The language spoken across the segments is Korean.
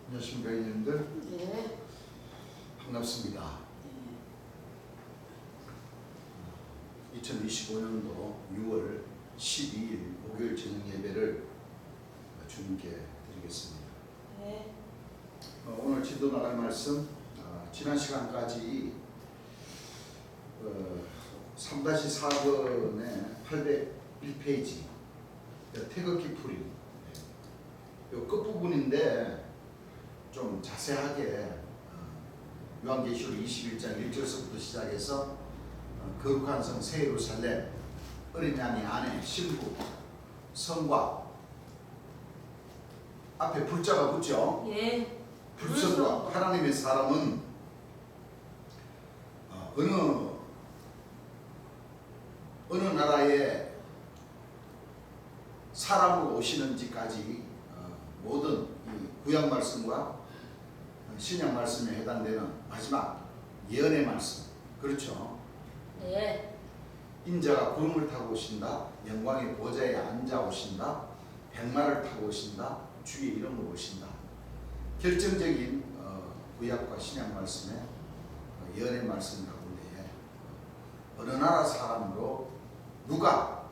안녕하십니까, 의원님들. 네. 반갑습니다. 2025년도 6월 12일 목요일 저녁 예배를 주님께 드리겠습니다. 네. 오늘 지도 나갈 말씀, 지난 시간까지 3-4번의 801페이지 태극기 풀이 이 끝부분인데 좀 자세하게 요한계시록 21장 1절서부터 시작해서 거룩한 성 새 예루살렘, 어린 양의 아내 신부, 성과 앞에 불자가 붙죠. 예. 불성과 하나님의 사람은 어느 나라에 사람으로 오시는지까지 모든 이 구약 말씀과 신약 말씀에 해당되는 마지막 예언의 말씀, 그렇죠? 네. 인자가 구름을 타고 오신다, 영광의 보좌에 앉아 오신다, 백마를 타고 오신다, 주의 이름으로 오신다. 결정적인 구약과 신약 말씀의 예언의 말씀 가운데 어느 나라 사람으로 누가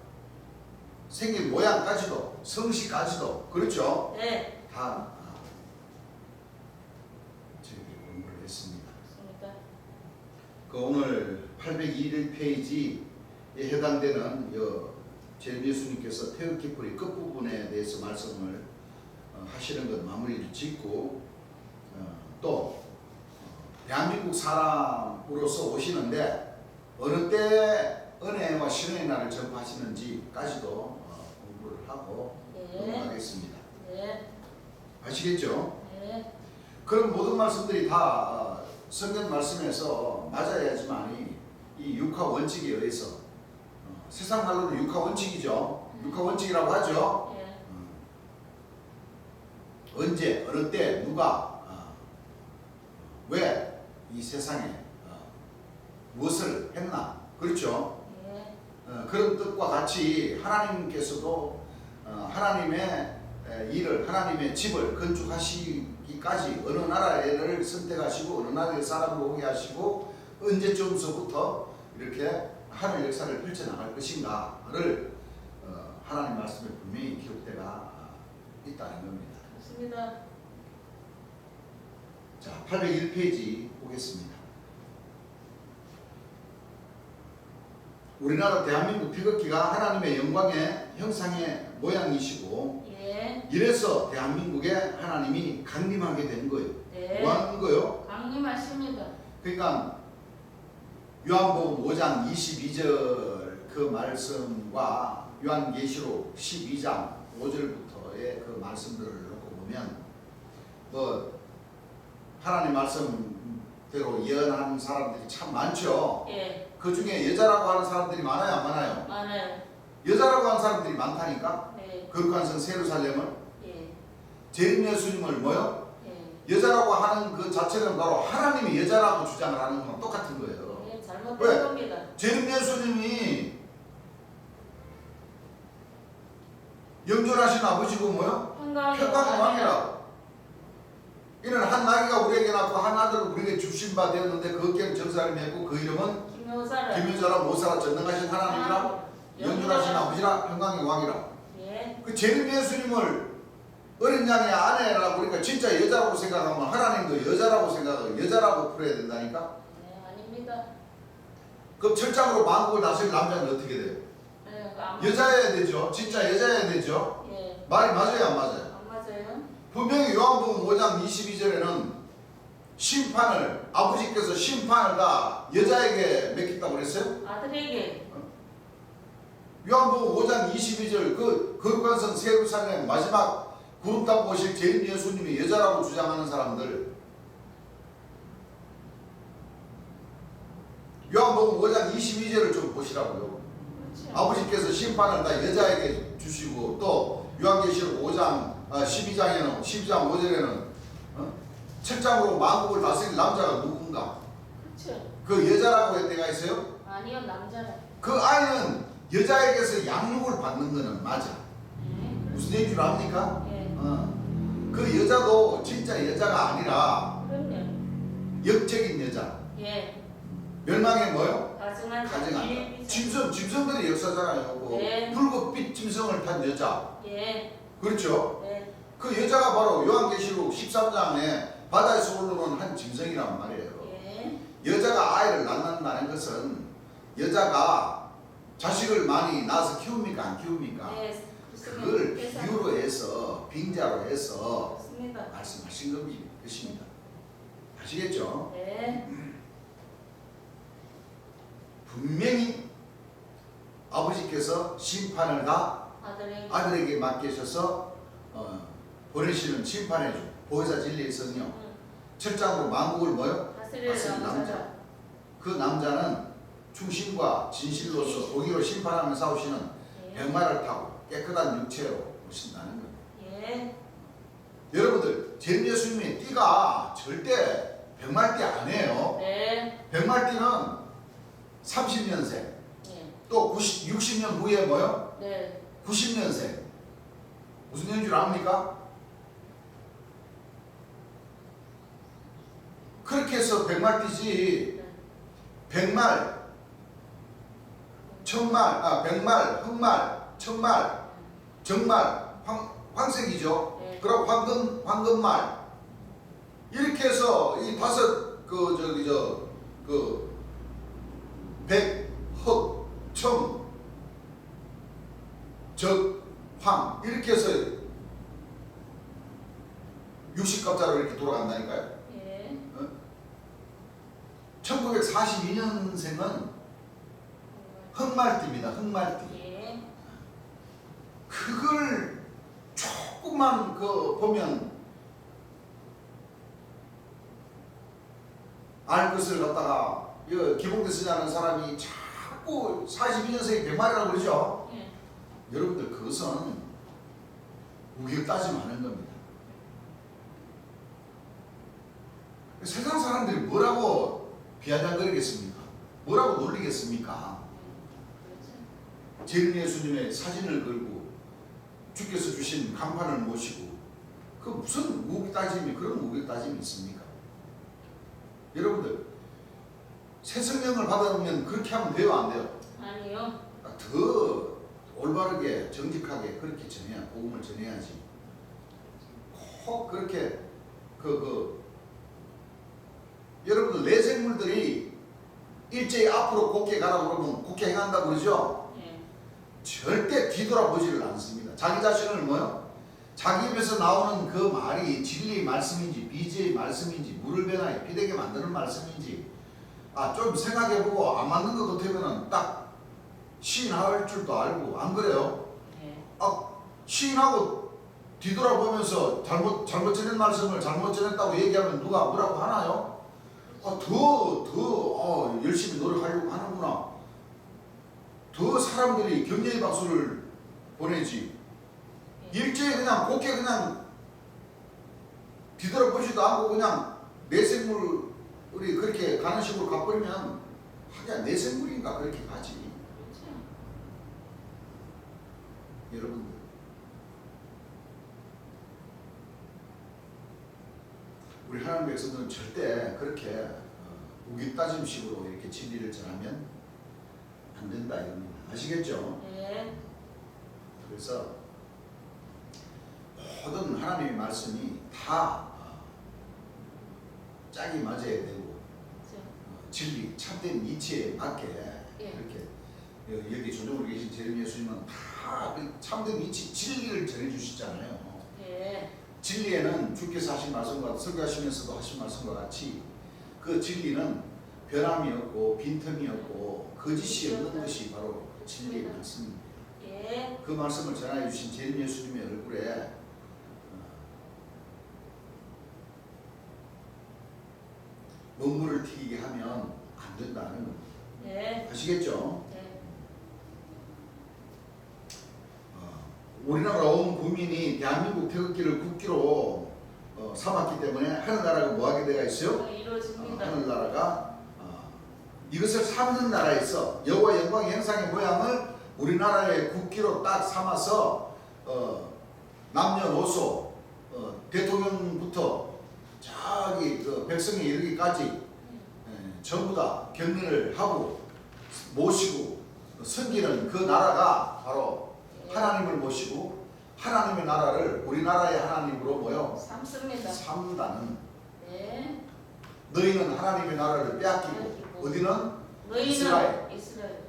생긴 모양까지도 성씨까지도, 그렇죠? 네. 다 저희들이 공부를 했습니다. 맞습니다. 그 오늘 821페이지에 해당되는 제 예수님께서 태극기 풀이 끝부분에 대해서 말씀을 하시는 것 마무리를 짓고 또 대한민국 사람으로서 오시는데 어느 때 은혜와 신의 날을 전파하시는지까지도 공부를 하고 넘어가겠습니다. 네. 아시겠죠? 네. 그런 모든 말씀들이 다 성경 말씀에서 맞아야지만이 이 육화 원칙에 의해서 세상 말로는 육화 원칙이죠. 육화 원칙이라고 하죠. 예. 언제 어느 때 누가 왜 이 세상에 무엇을 했나, 그렇죠? 예. 그런 뜻과 같이 하나님께서도 하나님의 일을, 하나님의 집을 건축하시기까지 어느 나라를 선택하시고 어느 나라의 사람으로 오게 하시고 언제쯤서부터 이렇게 하늘 역사를 펼쳐나갈 것인가를 하나님 말씀에 분명히 기록되어 있다는 겁니다. 맞습니다. 자, 801페이지 보겠습니다. 우리나라 대한민국 태극기가 하나님의 영광의 형상의 모양이시고 예. 이래서 대한민국에 하나님이 강림하게 된 거예요. 네. 뭐 하는 거예요? 강림하십니다. 그러니까 요한복음 5장 22절 그 말씀과 요한계시록 12장 5절부터의 그 말씀들을 놓고 보면 뭐 하나님 말씀대로 예언하는 사람들이 참 많죠. 예. 그 중에 여자라고 하는 사람들이 많아요, 안 많아요? 많아요. 여자라고 하는 사람들이 많다니까. 네. 거룩한 성 예루살렘을 예. 재림 예수님을 뭐요? 예. 여자라고 하는 그 자체는 바로 하나님이 여자라고 주장을 하는 거랑 똑같은 거예요. 예. 잘못된 왜? 겁니다. 재림 예수님이 영존하신 아버지고 뭐요? 평강의 왕이라. 이는 한 나귀가 우리에게 낳고 한 아들을 우리에게 주신 바 되었는데 그 어깨는 정사를 메고 그 이름은 김효자라 모사라 전능하신 하나님이라 영존하신 아버지라 평강의 왕이라. 예. 그 재림 예수님을 어린 양의 아내라고 그러니까 진짜 여자라고 생각하면 하나님도 여자라고 생각하고 여자라고 풀어야 된다니까. 네. 아닙니다. 그럼 철장으로 만국을 다스릴 남자는 어떻게 돼요? 네. 여자여야 되죠. 진짜 여자여야 되죠. 예. 말이 맞아요, 안 맞아요? 안 맞아요. 분명히 요한복음 5장 22절에는 심판을, 아버지께서 심판을 다 여자에게 맡겼다고 그랬어요? 아들에게. 요한복음 5장 22절 그 거룩한 성 예루살렘 마지막 구름 타고 오실 재림 예수님이 여자라고 주장하는 사람들, 요한복음 5장 22절을 좀 보시라고요. 그렇죠. 아버지께서 심판을 다 여자에게 주시고 또 요한계시록 5장 12장 5절에는 철장으로 만국을 다스릴 남자가 누군가? 그렇죠. 그 여자라고 할 때가 있어요? 아니요. 남자라. 그 아이는 여자에게서 양육을 받는 거는 맞아. 네. 무슨 얘기를 합니까? 예. 그 여자도 진짜 여자가 아니라 그럼요. 역적인 여자. 예. 멸망의 뭐요? 가증한 가증한 짐승들의 역사잖아요. 그 예. 붉은빛 짐승을 탄 여자. 예. 그렇죠? 예. 그 여자가 바로 요한계시록 13장에 바다에서 올라오는 한 짐승이란 말이에요. 예. 여자가 아이를 낳는다는 것은 여자가 자식을 많이 낳아서 키웁니까? 안 키웁니까? 예. 그걸 비유로 해서 빙자로 해서 맞습니다. 말씀하신 것입니다. 아시겠죠? 예. 분명히 아버지께서 심판을 다 아들에게 맡기셔서 보내시는 심판의 주 보혜사 진리의 성령 철장으로 만국을 뭐요? 다스리는 남자. 그 남자는 충신과 진실로서 공의로 심판하며 싸우시는 백마를 타고 깨끗한 육체로 오신다는 겁니다. 예. 여러분들 제 예수님의 띠가 절대 백말띠 아니에요. 네. 백말띠는 30년생 예. 또 60년 후에 뭐요? 네. 90년생 무슨 년인 줄 압니까? 그렇게 해서 백말띠지. 네. 백말, 천말, 백말, 흑말, 천말, 정말, 황색이죠. 네. 그리고 황금말 이렇게 해서 이 다섯 백, 흑, 청, 적, 황 이렇게 해서 60갑자로 이렇게 돌아간다니까요. 예. 1942년생은 흑말띠입니다. 흑말띠. 예. 그걸 조금만 보면 알 것을 갖다가 기봉대 쓰자는 사람이 자꾸 42년생이 백말이라고 그러죠. 예. 여러분들 그것은 우겨 따지면 하는 겁니다. 세상 사람들이 뭐라고 비아냥거리겠습니까? 뭐라고 놀리겠습니까? 재림 예수님의 사진을 걸고 주께서 주신 간판을 모시고 그 무슨 우겨 따짐이 그런 우겨 따짐이 있습니까? 여러분들 새 성령을 받아보면 그렇게 하면 돼요, 안 돼요? 아니요. 더 올바르게 정직하게 그렇게 전해야 복음을 전해야지. 꼭 그렇게 여러분들 내생물들이 일제히 앞으로 곱게 가라고 그러면 곱게 행한다고 그러죠? 예. 절대 뒤돌아보지를 않습니다. 자기 자신을 뭐요? 자기 입에서 나오는 그 말이 진리의 말씀인지 비지의 말씀인지 물을 변화에 피되게 만드는 말씀인지 좀 생각해보고 안 맞는 것 같으면 딱 시인할 줄도 알고 안 그래요? 예. 시인하고 뒤돌아보면서 잘못 전한 말씀을 잘못 전했다고 얘기하면 누가 뭐라고 하나요? 더 열심히 노력하려고 하는구나. 더 사람들이 격려의 박수를 보내지. 일제히 그냥 곱게 그냥 뒤돌아보지도 않고 그냥 내생물이 그렇게 가는 식으로 가버리면 하긴 내생물인가 그렇게 가지. 그렇죠. 여러분들 우리 하나님 백성들은 절대 그렇게 우기 따짐식으로 이렇게 진리를 전하면 안 된다 이겁니다. 아시겠죠? 예. 그래서 모든 하나님의 말씀이 다 짝이 맞아야 되고 그렇죠. 진리 참된 이치에 맞게 예. 이렇게 여기 조정으로 계신 재림 예수님은 다 참된 이치 진리를 전해주시잖아요. 예. 진리에는 주께서 하신 말씀과 설교하시면서도 하신 말씀과 같이 그 진리는 변함이 없고 빈틈이 없고 거짓이 없는 것이 바로 진리의 말씀입니다. 예. 그 말씀을 전하여 주신 재림 예수님의 얼굴에 먹물을 튀기게 하면 안 된다는 겁니다. 예. 아시겠죠? 예. 우리나라 온 국민이 대한민국 태극기를 국기로 삼았기 때문에 하늘나라가 뭐하게 되어 있어요? 이루어집니다. 하늘나라가 이것을 삼는 나라에서 여호와 영광의 형상의 모양을 우리나라의 국기로 딱 삼아서 남녀노소 대통령부터 저기 그 백성에 이르기까지 전부 다 격려를 하고 모시고 섬기는 그 나라가 바로 하나님을 모시고 하나님의 나라를 우리나라의 하나님으로 모여 삼습니다. 삼다는 네. 너희는 하나님의 나라를 빼앗기고 어디는 너희는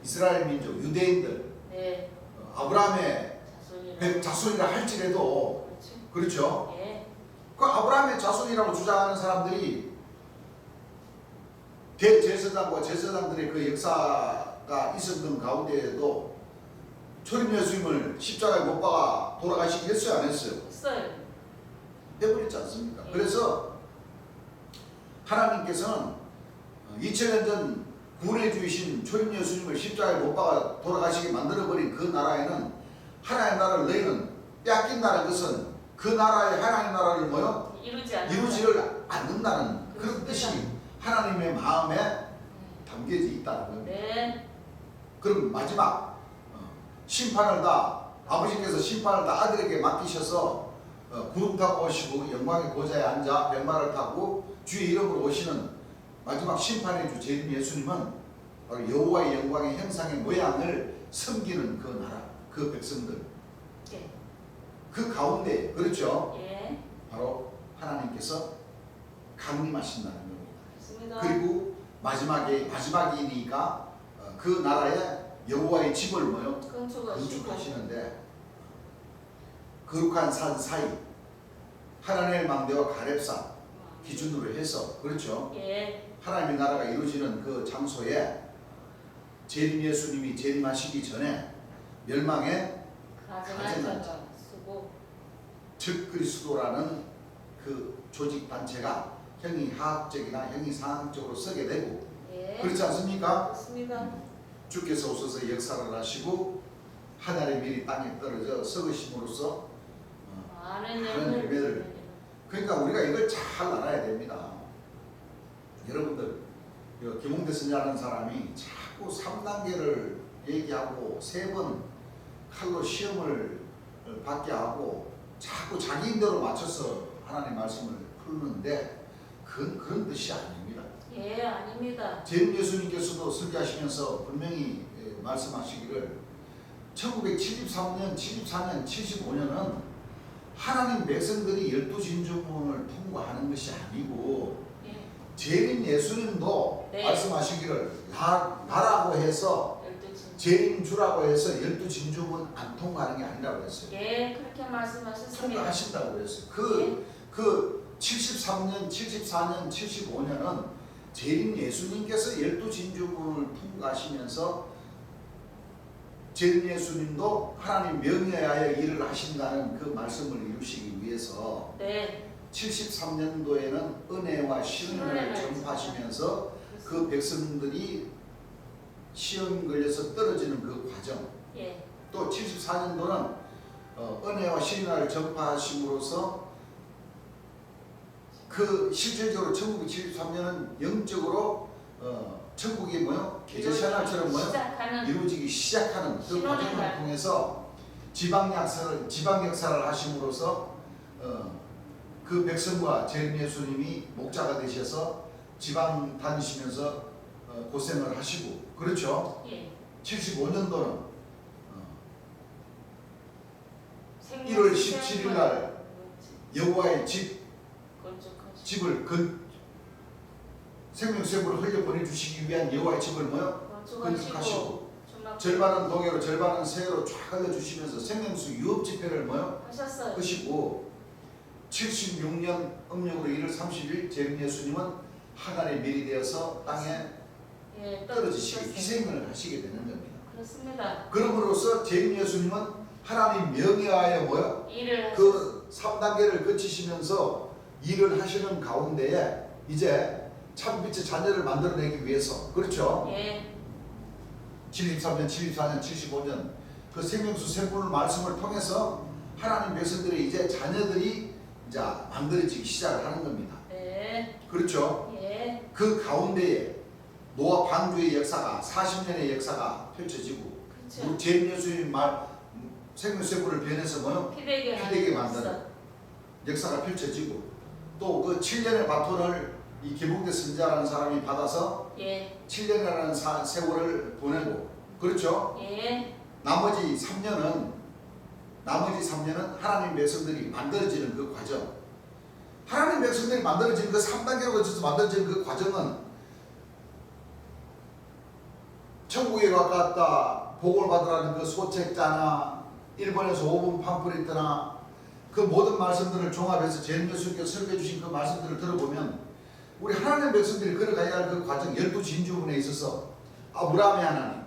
이스라엘 민족 유대인들 네. 아브라함의 자손이라. 자손이라 할지라도 그렇죠. 그렇죠. 예. 그 아브라함의 자손이라고 주장하는 사람들이 대제사장과 제사장들의 그 역사가 있었던 가운데에도 초림 예수님을 십자가에 못 박아 돌아가시게 했어요, 안 했어요? 했어요. 해버렸지 않습니까? 예. 그래서 하나님께서는 2000년 전 구원해 주신 초림 예수님을 십자가에 못 박아 돌아가시게 만들어버린 그 나라에는 하나님의 나라를 너희는 빼앗긴다는 것은 그 나라의 하나님의 나라를 뭐요? 이루지를 않는다는 그런 뜻이 하나님의 마음에 담겨져 있다는 겁니다. 네. 그럼 마지막 심판을 다 아버지께서 심판을 다 아들에게 맡기셔서 구름 타고 오시고 영광의 보좌에 앉아 백마를 타고 주의 이름으로 오시는 마지막 심판의 주 재림 예수님은 바로 여호와의 영광의 형상의 모양을 섬기는 그 나라, 그 백성들, 예. 그 가운데 그렇죠. 예. 바로 하나님께서 강림하신다는 겁니다. 그렇습니다. 그리고 마지막이니까 그 나라에 여호와의 집을 뭐요? 건축하시는데 거룩한 산 사이 하나넬 망대와 가렙산 기준으로 해서 그렇죠. 예. 하나님의 나라가 이루어지는 그 장소에 재림 예수님이 재림하시기 전에 멸망의 가증난자 쓰고 즉 그리스도라는 그 조직 단체가 형이하학적이나 형이상학적으로 서게 되고 예. 그렇지 않습니까? 그렇습니다. 주께서 오셔서 역사를 하시고 하늘의 밀이 땅에 떨어져 썩으심으로써 많은 열매를 그러니까 우리가 이걸 잘 알아야 됩니다. 여러분들 김홍대 선생이라는 사람이 자꾸 3단계를 얘기하고 3번 칼로 시험을 받게 하고 자꾸 자기 임대로 맞춰서 하나님 말씀을 풀는데 그건 그런 뜻이 아닙니다. 예, 아닙니다. 재림 예수님께서도 설교하시면서 분명히 말씀하시기를 1973년, 74년, 75년은 하나님 백성들이 12진주문을 통과하는 것이 아니고 예. 재림 예수님도 네. 말씀하시기를 나라고 해서 재림주라고 해서 12진주문 안 통과하는 게 아니라고 했어요. 예, 그렇게 말씀하셨습니다. 통과하신다고 했어요. 그 73년, 74년, 75년은 재림 예수님께서 12진주문을 통과하시면서 재림 예수님도 하나님 명예하여 일을 하신다는 그 말씀을 이루시기 위해서 네. 73년도에는 은혜와 시험을 전파하시면서 그 백성들이 시험 걸려서 떨어지는 그 과정 예. 또 74년도는 은혜와 신앙을 전파하심으로써 그 실질적으로 1973년은 영적으로 천국이 뭐요? 계제신앙처럼 뭐요? 이루어지기 시작하는 그 과정을 통해서 지방 역사를 하심으로써 그 백성과 재림 예수님이 목자가 되셔서 지방 다니시면서 고생을 하시고 그렇죠? 예. 75년도는 1월 17일 날 여호와의 집을 생명샘으로 흘려 보내주시기 위한 여호와의 집을 뭐요? 건축하시고 절반은 동해로 절반은 서해로 쫙 흘려주시면서 생명수 유업 집회를 뭐요? 하시고 76년 음력으로 1월 30일 재림 예수님은 하늘의 밀이 되어서 땅에 떨어지시고 희생을 하시게 되는 겁니다. 그렇습니다. 그럼으로써 재림 예수님은 하나님 명예하여 뭐요? 그 3단계를 거치시면서 일을 하시는 가운데에 이제 참빛의 자녀를 만들어내기 위해서 그렇죠? 예. 73년, 74년, 75년 그 생명수 샘물 말씀을 통해서 하나님 백성들의 이제 자녀들이 이제 만들어지기 시작을 하는 겁니다. 네. 그렇죠? 예. 그 가운데에 노아 방주의 역사가 40년의 역사가 펼쳐지고 그렇죠. 재림 예수님 말 생명수 샘물을 변해서 뭐요? 피되게 만드는 역사가 펼쳐지고 또 그 7년의 바톤을 이 김홍대 선지자라는 사람이 받아서 예. 7년이라는 세월을 보내고 그렇죠? 예. 나머지 3년은 하나님 백성들이 만들어지는 그 과정, 하나님 백성들이 만들어지는 그 3단계로 거쳐서 만들어지는 그 과정은 천국에 가깝다 복을 받으라는 그 소책자나 일본에서 5분 팜플릿이나 그 모든 말씀들을 종합해서 제일교수님께서 설교해 주신 그 말씀들을 들어보면 우리 하나님 백성들이 걸어가야 할 그 과정 12진주문에 있어서 아브라함의 하나님,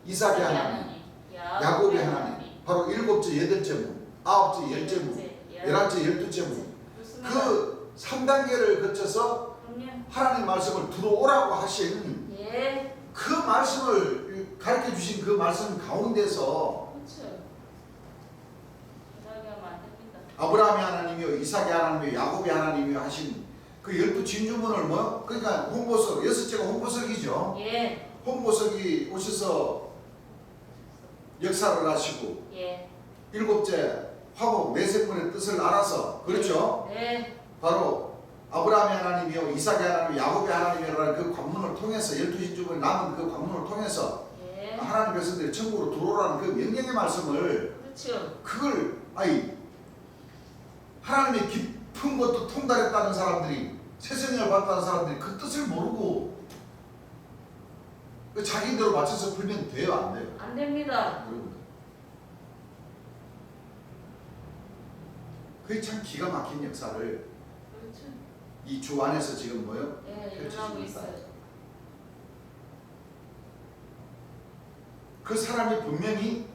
이삭의 하나님, 야곱의 하나님, 바로 7째, 8째 문, 9째, 10째 문, 11째, 12째 문, 그 3단계를 거쳐서 하나님 말씀을 들어오라고 하신 그 말씀을 가르쳐 주신 그 말씀 가운데서 아브라함의 하나님이요, 이삭의 하나님이요, 야곱의 하나님이요 하신 그 12진주문을 뭐 그러니까 홍보석, 6째가 홍보석이죠. 예. 홍보석이 오셔서 역사를 하시고 7째 화복 내생문의 뜻을 알아서 그렇죠. 네. 바로 아브라함의 하나님이요, 이삭의 하나님, 야곱의 하나님이라는 그 관문을 통해서 12진주문에 남은 그 관문을 통해서 하나님 백성들이 천국으로 들어오라는 그 명령의 말씀을 그렇죠. 그걸 하나님의 깊은 것도 통달했다는 사람들이 새생명을 받았다는 사람들이 그 뜻을 모르고 자기대로 맞춰서 풀면 돼요, 안 돼요? 안 됩니다. 그게 참 기가 막힌 역사를 그렇죠. 이 주 안에서 지금 뭐요? 일어나고 있어요. 그 사람이 분명히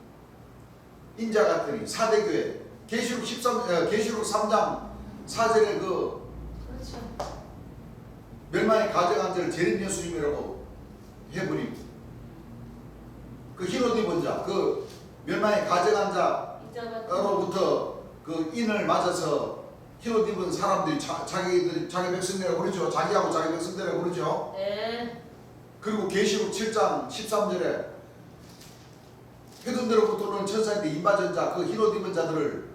인자 같으니 사대교회 계시록 3장 4절에 그 그렇죠. 멸망의 가정한 자를 재림 예수님이라고 해버리고 그 흰옷 입은 자, 그 멸망의 가정한 자로부터 그 인을 맞아서 흰옷 입은 사람들이 자기 백성이라고 그러죠. 자기하고 자기 백성들이라고 그러죠. 네. 그리고 계시록 7장 13절에 해둔대로부터 오는 천사인데 인바전 자, 그 흰옷 입은 자들을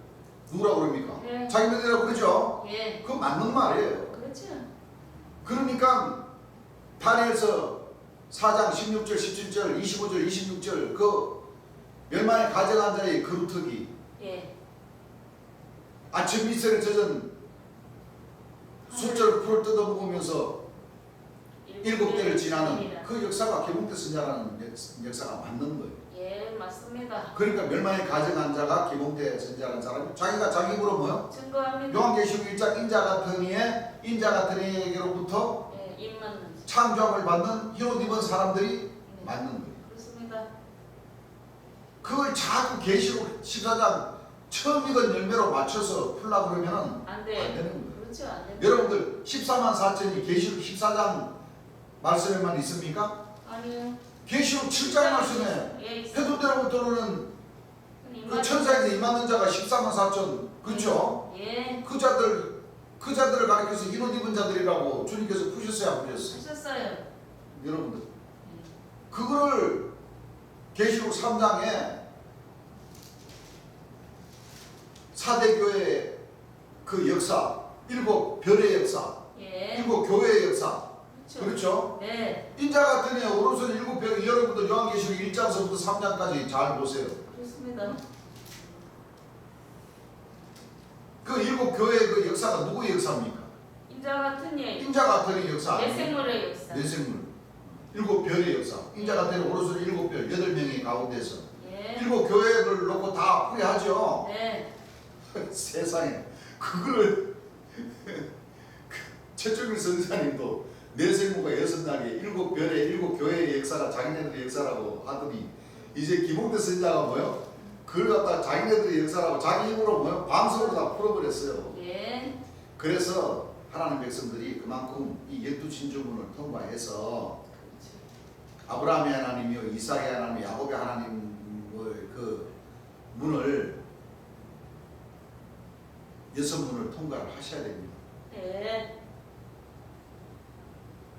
누구라고 그럽니까? 자기네들이라고 그러죠. 그 맞는 말이에요. 그렇죠. 그러니까 다니엘서 4장 16절, 17절, 25절, 26절 그 멸망의 가정한 자의 그루터기 아침 이슬에 젖은 숫자를 풀을 뜯어먹으면서 7대를 지나는 그 역사가 개몽대 선자라는 역사가 맞는 거예요. 예, 맞습니다. 그러니까 멸망의 가정한 자가 개몽대 선자라는 사람이 자기가 자기 입으로 뭐요? 증거합니다. 요한계시록 1장 인자 같은 이에게로부터 입맞는 창조함을 받는 흰옷 입은 사람들이 맞는 거예요. 그렇습니다. 그걸 자꾸 계시록 14장 처음 익은 열매로 맞춰서 풀려고 그러면 안 되는 거예요. 그렇죠. 안 됩니다. 여러분들 14만 4천이 계시록 14장 말씀에만 있습니까? 아니요. 계시록 7장 말씀에 해둔대로부터는 그 천사에게 임하는 자가 14만 4천 그렇죠? 그 자들을 가리켜서 흰옷 입은 자들이라고 주님께서 푸셨어요, 안 푸셨어요? 푸셨어요. 여러분들 그거를 계시록 3장에 사대교회의 그 역사, 7별의 역사, 7교회의 역사 그렇죠? 네. 인자 같은 애 오른손 7별 여러분들 요한계시록 1장서부터 3장까지 잘 보세요. 그렇습니다. 그 7교회의 그 역사가 누구의 역사입니까? 인자 같은 예. 인자 같은 애 역사. 내생물의 역사. 내생물. 7별의 역사. 인자 같은 애 오른손 7별 8명의 가운데서 7교회를 놓고 다 풀이하죠. 네. 세상에 그거를 최종일 선사님도 내생모가 6날에 7별의 7교회의 역사가 자기네들의 역사라고 하더니 이제 김홍대 선자가 뭐요? 그걸 갖다가 자기네들의 역사라고 자기 힘으로 뭐요? 방송으로 다 풀어버렸어요. 그래서 하나님 백성들이 그만큼 이 12진주문을 통과해서 아브라함의 하나님이요, 이삭의 하나님, 야곱의 하나님의 그 문을 6문을 통과를 하셔야 됩니다.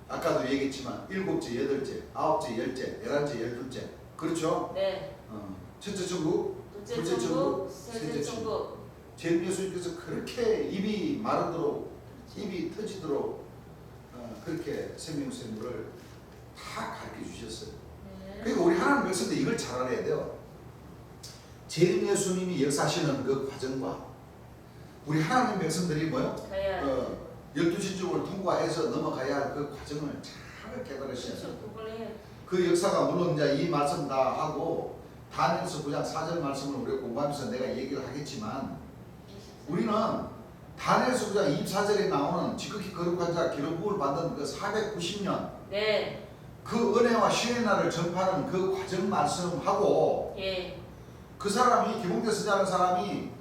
아까도 얘기했지만 7째, 8째, 9째, 10째, 11째, 12째 그렇죠? 네. 첫째 천국, 둘째 천국, 셋째 천국 제일 예수님께서 그렇게 입이 마르도록 입이 터지도록 그렇게 생명샘물을 다 가르쳐 주셨어요. 그러니까 우리 하나님 백성들 이걸 잘 알아야 돼요. 제일 예수님이 역사하시는 그 과정과 우리 하나님 백성들이 뭐요? 12신족을 통과해서 넘어가야 할 그 과정을 잘 깨달으셔야 돼요. 그 역사가 물론 이제 이 말씀 다 하고 다니엘서 9장 4절 말씀을 우리가 공부하면서 내가 얘기를 하겠지만 우리는 다니엘서 9장 24절에 나오는 지극히 거룩한 자 기름부을 받은 그 490년 네. 그 은혜와 신의 날을 전파하는 그 과정 말씀하고 예. 그 사람이 기봉대 쓰자는 사람이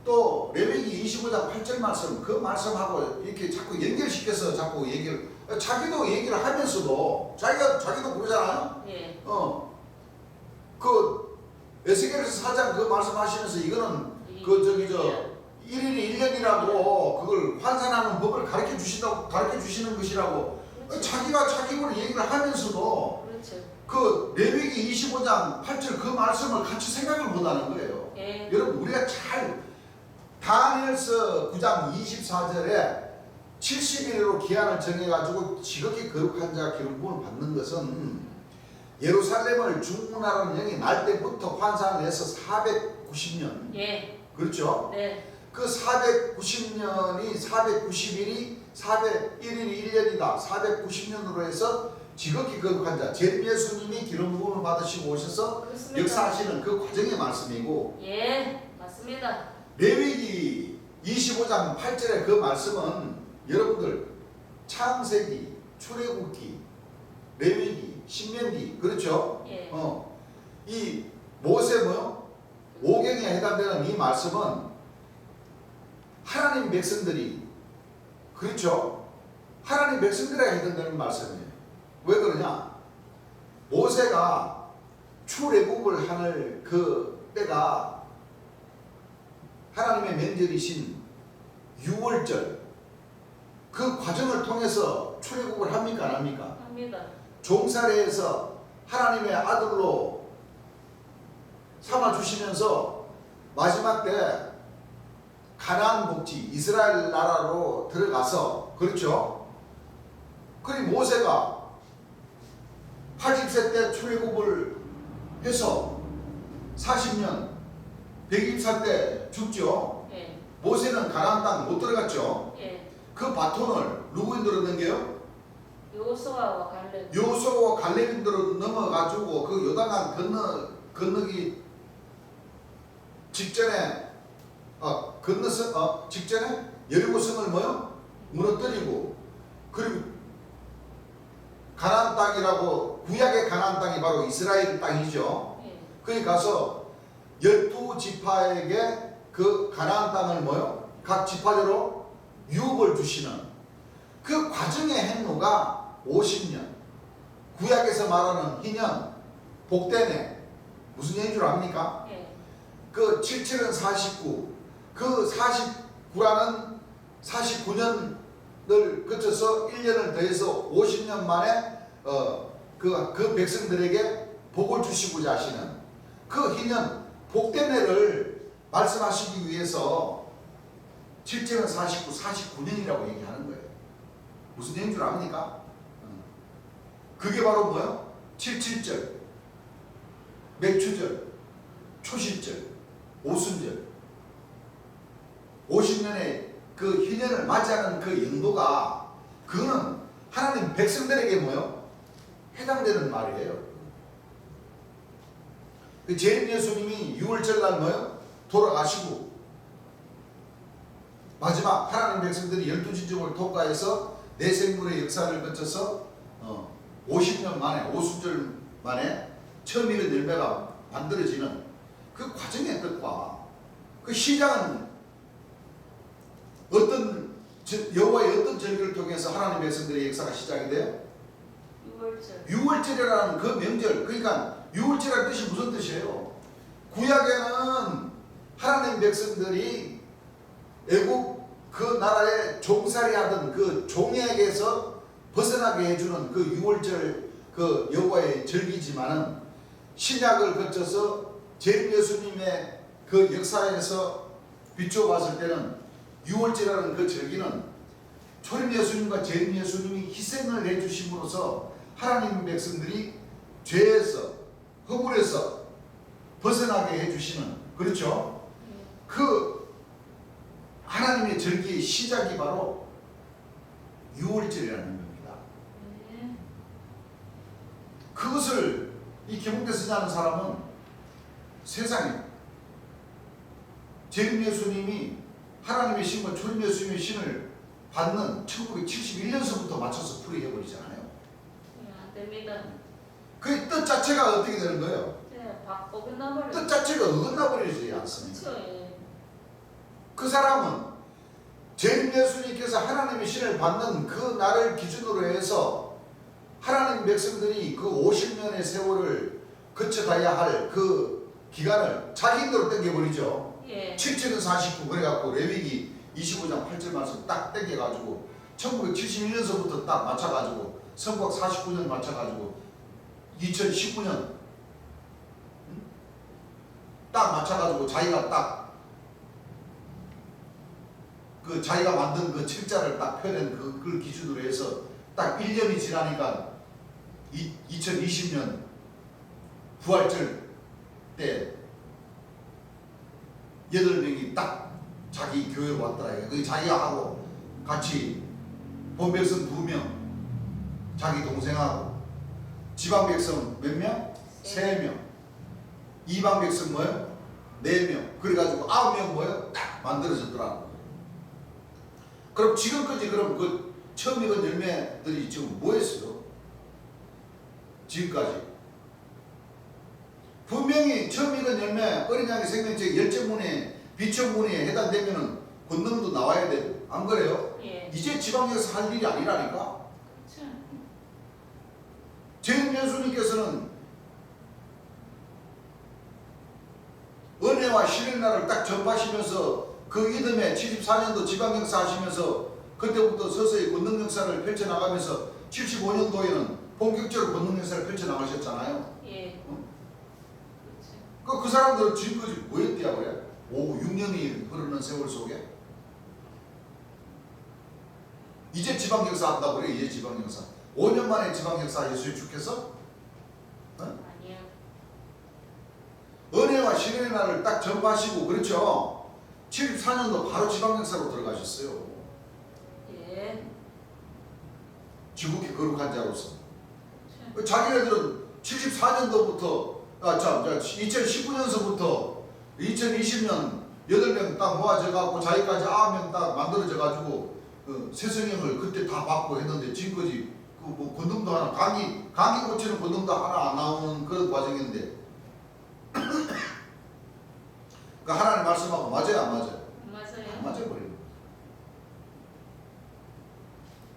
또 레위기 25장 8절 말씀 그 말씀하고 이렇게 자꾸 연결시켜서 자꾸 얘기를 자기도 얘기를 하면서도 자기도 그러잖아요. 예. 그 에스겔서 4장 그 말씀하시면서 이거는 그 저기 저 1일이 1년이라고 그걸 환산하는 법을 가르쳐 주시는 것이라고 그렇죠. 자기가 자기를 얘기를 하면서도 그렇죠. 그 레위기 25장 8절 그 말씀을 같이 생각을 못하는 거예요. 예. 여러분 우리가 잘 다니엘서 9장 24절에 70일로 기한을 정해가지고 지극히 거룩한 자 기름부음을 받는 것은 예루살렘을 중문하라는 영이 날 때부터 환상을 해서 490년. 예. 그렇죠? 네. 그 490년이 490일이 401일이 1년이다. 490년으로 해서 지극히 거룩한 자 제림 예수님이 기름 부음을 받으시고 오셔서 그렇습니다. 역사하시는 그 과정의 말씀이고 예. 맞습니다. 레위기 25장 8절의 그 말씀은 여러분들 창세기, 출애굽기, 레위기, 신명기 그렇죠? 예. 이 모세 뭐요? 오경에 해당되는 이 말씀은 하나님 백성들이 그렇죠? 하나님 백성들에게 해당되는 말씀이에요. 왜 그러냐? 모세가 출애굽을 하는 그 때가 하나님의 명절이신 6월절 그 과정을 통해서 출애굽을 합니까 안 합니까? 합니다. 종살이에서 하나님의 아들로 삼아주시면서 마지막 때 가나안 복지 이스라엘 나라로 들어가서 그렇죠? 그리 모세가 80세 때 출애굽을 해서 40년 124 때 죽죠. 예. 모세는 가나안 땅 못 들어갔죠. 예. 그 바톤을 누구인들로 넘겨요? 여호수아와 갈렙. 여호수아와 갈렙인들로 넘어가지고 그 요단강 건너기 직전에 건너서 직전에 여리고성을 뭐요? 무너뜨리고 그리고 가나안 땅이라고 구약의 가나안 땅이 바로 이스라엘 땅이죠. 예. 거기 가서 12지파에게 그 가나안 땅을 뭐요? 각 지파대로 유업을 주시는 그 과정의 행로가 50년. 구약에서 말하는 희년, 복되네. 무슨 얘기인 줄 압니까? 예. 그 77은 49. 그 49라는 49년을 거쳐서 1년을 더해서 50년 만에 그 백성들에게 복을 주시고자 하시는 그 희년, 복된 해를 말씀하시기 위해서 7절은 49, 49년이라고 얘기하는 거예요. 무슨 얘기인 줄 압니까? 그게 바로 뭐예요? 77절, 맥추절, 초실절, 오순절 50년의 그 희년을 맞이하는 그 연도가 그거는 하나님 백성들에게 뭐예요? 해당되는 말이에요. 그 제림 예수님이 6월절 날 뭐예요? 돌아가시고 마지막 하나님 백성들이 12지족을 통과해서 내생물의 역사를 거쳐서 50년 만에 오순절 만에 처음 이런 열매가 만들어지는 그 과정의 뜻과 그 시작은 어떤 여호와의 어떤 절기를 통해서 하나님 백성들의 역사가 시작이 돼요? 6월절. 6월절이라는 그 명절 그러니까 6월절이라는 뜻이 무슨 뜻이에요? 구약에는 하나님 백성들이 애국 그 나라에 종살이 하던 그 종에게서 벗어나게 해주는 그 6월절 그 여호와의 절기지만은 신약을 거쳐서 제림 예수님의 그 역사에서 비추어 봤을 때는 유월절이라는 그 절기는 초림 예수님과 재림 예수님이 희생을 해주심으로써 하나님 백성들이 죄에서 허물에서 벗어나게 해주시는, 그렇죠? 그 하나님의 절기의 시작이 바로 유월절이라는 겁니다. 그것을 이 개몽대 쓰자는 사람은 세상에 재림 예수님이 하나님의 신과 초림 예수님의 신을 받는 1971년서부터 맞춰서 풀이해버리잖아요. 안 됩니다. 그 뜻 자체가 어떻게 되는 거예요? 네, 어긋나버려. 뜻 자체가 어긋나버리지 않습니까? 그렇죠. 예. 그 사람은 재림 예수님께서 하나님의 신을 받는 그 날을 기준으로 해서 하나님 백성들이 그 50년의 세월을 거쳐가야 할 그 기간을 자기들로 땡겨버리죠. 예. 7절은 49 그래갖고 레위기 25장 8절 말씀 딱 땡겨가지고 1971년서부터 딱 맞춰가지고 성곽 49년 맞춰가지고 2019년 딱 맞춰가지고 자기가 딱 그 자기가 만든 그 책자를 딱 펴낸 그걸 기준으로 해서 딱 1년이 지나니까 2020년 부활절 때 8명이 딱 자기 교회로 왔더라. 그 자기가 하고 같이 본백성 2명, 자기 동생하고 지방백성 몇 명? 3명. 이방백성 뭐요? 4명. 그래가지고 9명 뭐요? 딱 만들어졌더라고. 그럼 지금까지 그럼 그 처음 익은 열매들이 지금 뭐 했어요? 지금까지. 분명히 처음 익은 열매, 어린 양의 생명체 열정문에, 비천문에 해당되면은 권능도 나와야 되고, 안 그래요? 예. 이제 지방에서 할 일이 아니라니까? 그렇죠. 재림 예수님께서는 은혜와 신의 날을 딱 전파하시면서 그 이듬해 74년도 지방역사 하시면서 그때부터 서서히 권능 역사를 펼쳐나가면서 75년도에는 본격적으로 권능 역사를 펼쳐나가셨잖아요. 예. 그 사람들은 지금까지 뭐였대야 그래? 6년이 흐르는 세월 속에 이제 지방역사 한다고 그래. 이제 지방역사 5년 만에 지방역사 예수님 주께서 아니요. 은혜와 신의 날을 딱 전파하시고, 그렇죠? 74년도 바로 지방역사로 들어가셨어요. 예. 지극히 거룩한 자로서. 자기네들은 74년도부터 2019년서부터 2020년 8명 딱 모아져 갖고 자기까지 9명 딱 만들어져 가지고 새성형을 그때 다 받고 했는데 지금까지 뭐 권능도 하나 감기 고치는 권능도 하나 안 나오는 그런 과정인데 그 하나님 말씀하고 맞아요, 안 맞아요? 맞아요. 안 맞아 버리는 거예요.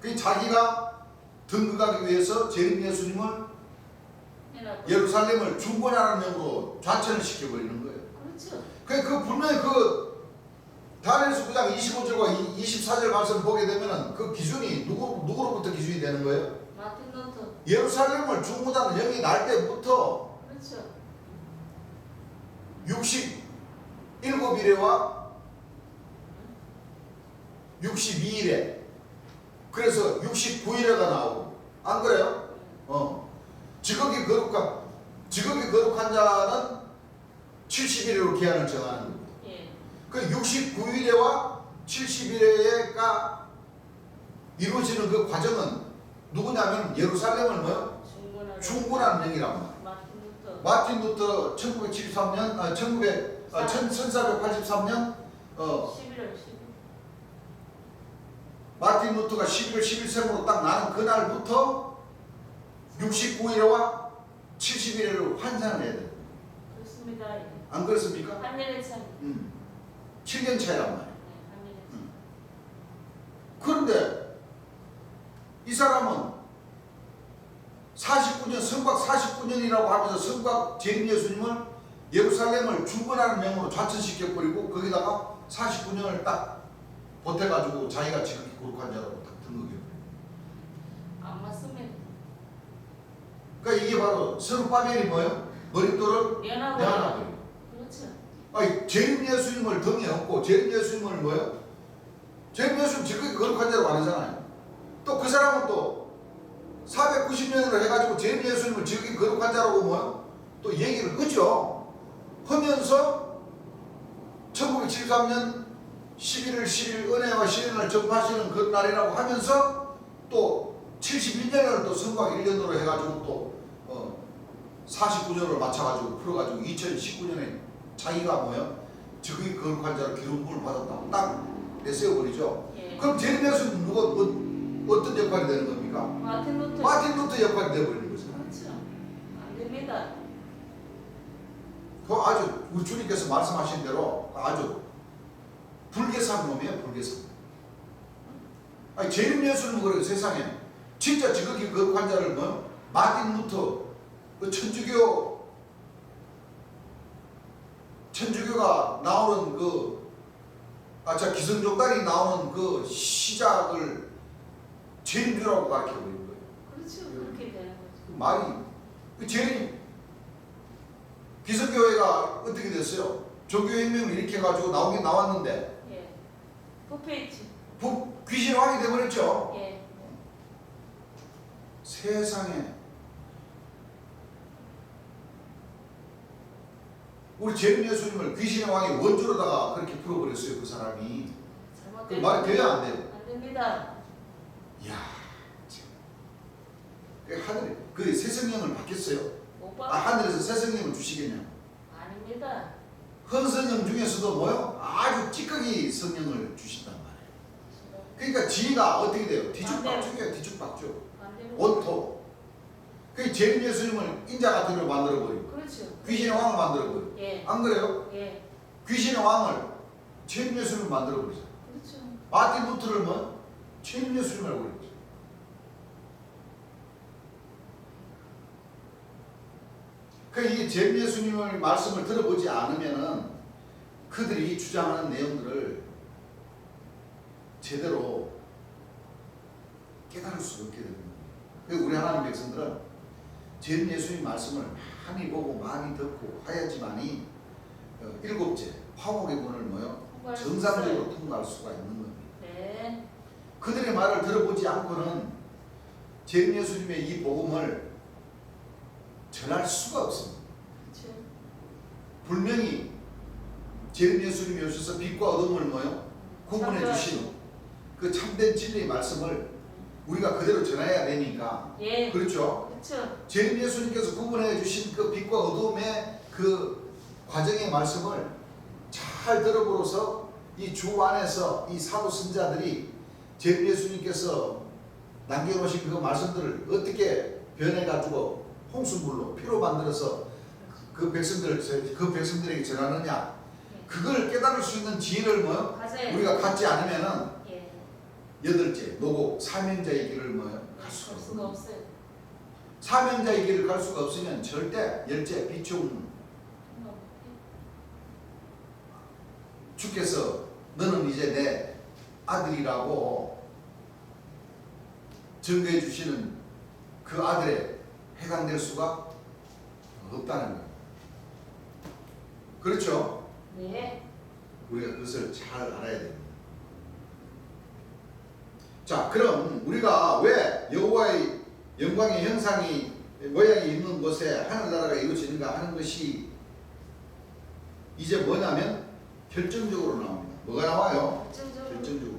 그 자기가 등극하기 위해서 재림 예수님을 예루살렘을 중건하는 영으로 좌천을 시켜버리는 거예요. 그렇죠. 그 분명히 그 다니엘서 9장 25절과 24절 말씀 보게 되면은 그 기준이 누구로부터 기준이 되는 거예요? 마틴 루터. 예루살렘을 중건하는 영이 날 때부터 그렇죠. 67일에와 62일에 그래서 69일에가 나오고, 안 그래요? 지극히 거룩한 자는 70일로 기한을 정하는 겁니다. 예. 그 69일에와 70일에가 이루어지는 그 과정은 누구냐면 예루살렘을 뭐요? 중건하는 영이란 말이에요. 마틴 루터 1483년 1483년 11월 10일. 마틴 루터가 11월 11생으로 딱 나는 그날부터 69일과 70일을 환산을 해야 돼요. 그렇습니다. 예. 안 그렇습니까? 한일의 차이. 7년 차이란 말이에요. 네, 한일의 차이. 그런데 이 사람은 49년 성곽 49년이라고 하면서 성곽 재림 예수님을 예루살렘을 중건하는 명으로 좌천시켜버리고 거기다가 49년을 딱 보태가지고 자기가 지극히 거룩한 자라고 딱 등극해요. 안 맞습니다. 그러니까 이게 바로 서룹바벨이 뭐예요? 머릿돌을 연합을. 내어놔버려요. 그렇죠. 아니 재림 예수님을 등에 업고 재림 예수님을 뭐요? 재림 예수님 지극히 거룩한 자라고 안 하잖아요. 또 그 사람은 또 490년으로 해가지고 재림 예수님을 지극히 거룩한 자라고 뭐요? 또 얘기를 하죠. 하면서 1973년 11월 10일 은혜와 시련을 접하시는 그 날이라고 하면서 또 71년을 또 성곽 1년으로 해가지고 또 49년을 맞춰가지고 풀어가지고 2019년에 자기가 뭐요? 지극히 거룩한 자로 기름부음을 받았다고 딱 내세워버리죠. 예. 그럼 재림 예수는 누가 어떤 역할이 되는 겁니까? 마틴 루터 역할이 되어버리는 거죠. 그렇죠. 안 됩니다. 그 아주 우리 주님께서 말씀하신 대로 아주 불계산 놈이에요. 불계산. 아니 재림 예수는 그래요. 세상에 진짜 지극히 거룩한 자를 뭐 마틴 루터 그 천주교가 나오는 기성종달이 나오는 그 시작을 재림주라고 가르쳐버린 거예요. 그렇죠. 그렇게 되는 거죠. 말이 재림 기성교회가 어떻게 됐어요? 종교혁명을 일으켜가지고 나왔는데 예. 부패했지. 귀신왕이 되어버렸죠. 예. 세상에 우리 재림 예수님을 귀신의 왕의 원조로다가 그렇게 풀어버렸어요. 그 사람이. 그 말이 돼야 안 돼요? 안 됩니다. 이야 참. 하늘에 그 새 성령을 받겠어요? 못 받아. 하늘에서 새 성령을 주시겠냐? 아닙니다. 헌성령 중에서도 뭐요? 아주 찌꺼기 성령을 주신단 말이에요. 그러니까 지혜가 어떻게 돼요? 뒤죽박죽이에요. 뒤죽박죽. 안 됩니다. 원토. 그 재림 예수님을 인자 같은 걸 만들어버리고 그렇죠. 귀신의 왕을 만들어버리고 예. 안 그래요? 예. 귀신의 왕을 재림 예수님을 만들어버리죠. 그렇죠. 마틴 루터를 뭐? 재림 예수님을 알고 있죠. 이 재림 예수님의 말씀을 들어보지 않으면은 그들이 주장하는 내용들을 제대로 깨달을 수 없게 됩니다. 우리 하나님 백성들은 재림 예수님 말씀을 많이 보고 많이 듣고 하였지만이 일곱째 화목의 문을 뭐요? 정상적으로 통과할 수가 있는 겁니다. 네. 그들의 말을 들어보지 않고는 재림 예수님의 이 복음을 전할 수가 없습니다. 그렇죠. 분명히 재림 예수님이 오셔서 빛과 어둠을 뭐요? 구분해 주신 그 참된 진리의 말씀을 우리가 그대로 전해야 되니까. 예. 그렇죠? 그렇죠. 재림 예수님께서 구분해 주신 그 빛과 어둠의 그 과정의 말씀을 잘 들어보고서 이 주 안에서 이 사도 선자들이 재림 예수님께서 남겨놓으신 그 말씀들을 어떻게 변해가지고 홍수물로 피로 만들어서 그 백성들에게 전하느냐, 그걸 깨달을 수 있는 지혜를 뭐 맞아요. 우리가 갖지 않으면은 예. 여덟째 노고 사명자의 길을 뭐요? 갈 수가 갈 수가 없어요. 없어요. 사명자의 길을 갈 수가 없으면 절대 열째 비추음 주께서 너는 이제 내 아들이라고 증거해 주시는 그 아들에 해당될 수가 없다는 거예요. 그렇죠? 네. 우리가 그것을 잘 알아야 됩니다. 자, 그럼 우리가 왜 여호와의 영광의 형상이 모양이 있는 곳에 하늘나라가 이루어지는가 하는 것이 이제 뭐냐면 결정적으로 나옵니다. 뭐가 나와요? 결정적으로.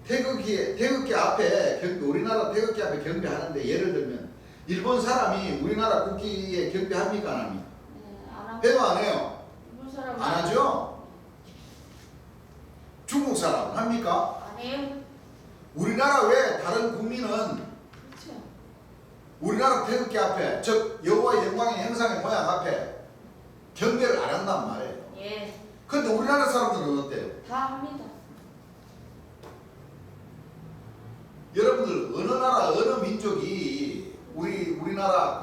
태극기 앞에 우리나라 태극기 앞에 경배하는데 예를 들면 일본 사람이 우리나라 국기에 경배합니까 안 합니까? 네, 안 하고. 해도 안 해요? 일본 사람 안 하죠? 중국 사람 합니까? 안 해요. 우리나라 외 다른 국민은 그렇죠. 우리나라 태극기 앞에 즉 여호와의 영광의 형상의 모양 앞에 경배를 안 한단 말이에요. 예. 근데 우리나라 사람들은 어때요? 다 합니다. 여러분들 어느 나라 어느 민족이 우리나라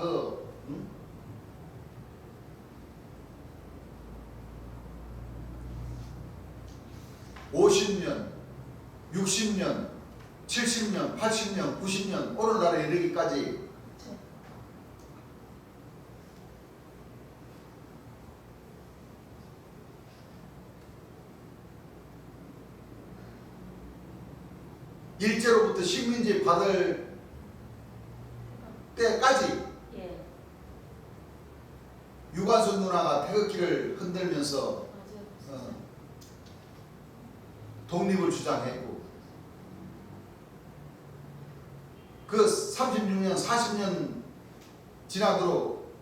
50년, 60년, 70년, 80년, 90년 오늘날에 이르기까지 그렇죠. 일제로부터 식민지 받을 때까지 예. 유관순 누나가 태극기를 흔들면서 맞아요. 독립을 주장했고 그 36년 40년 지나도록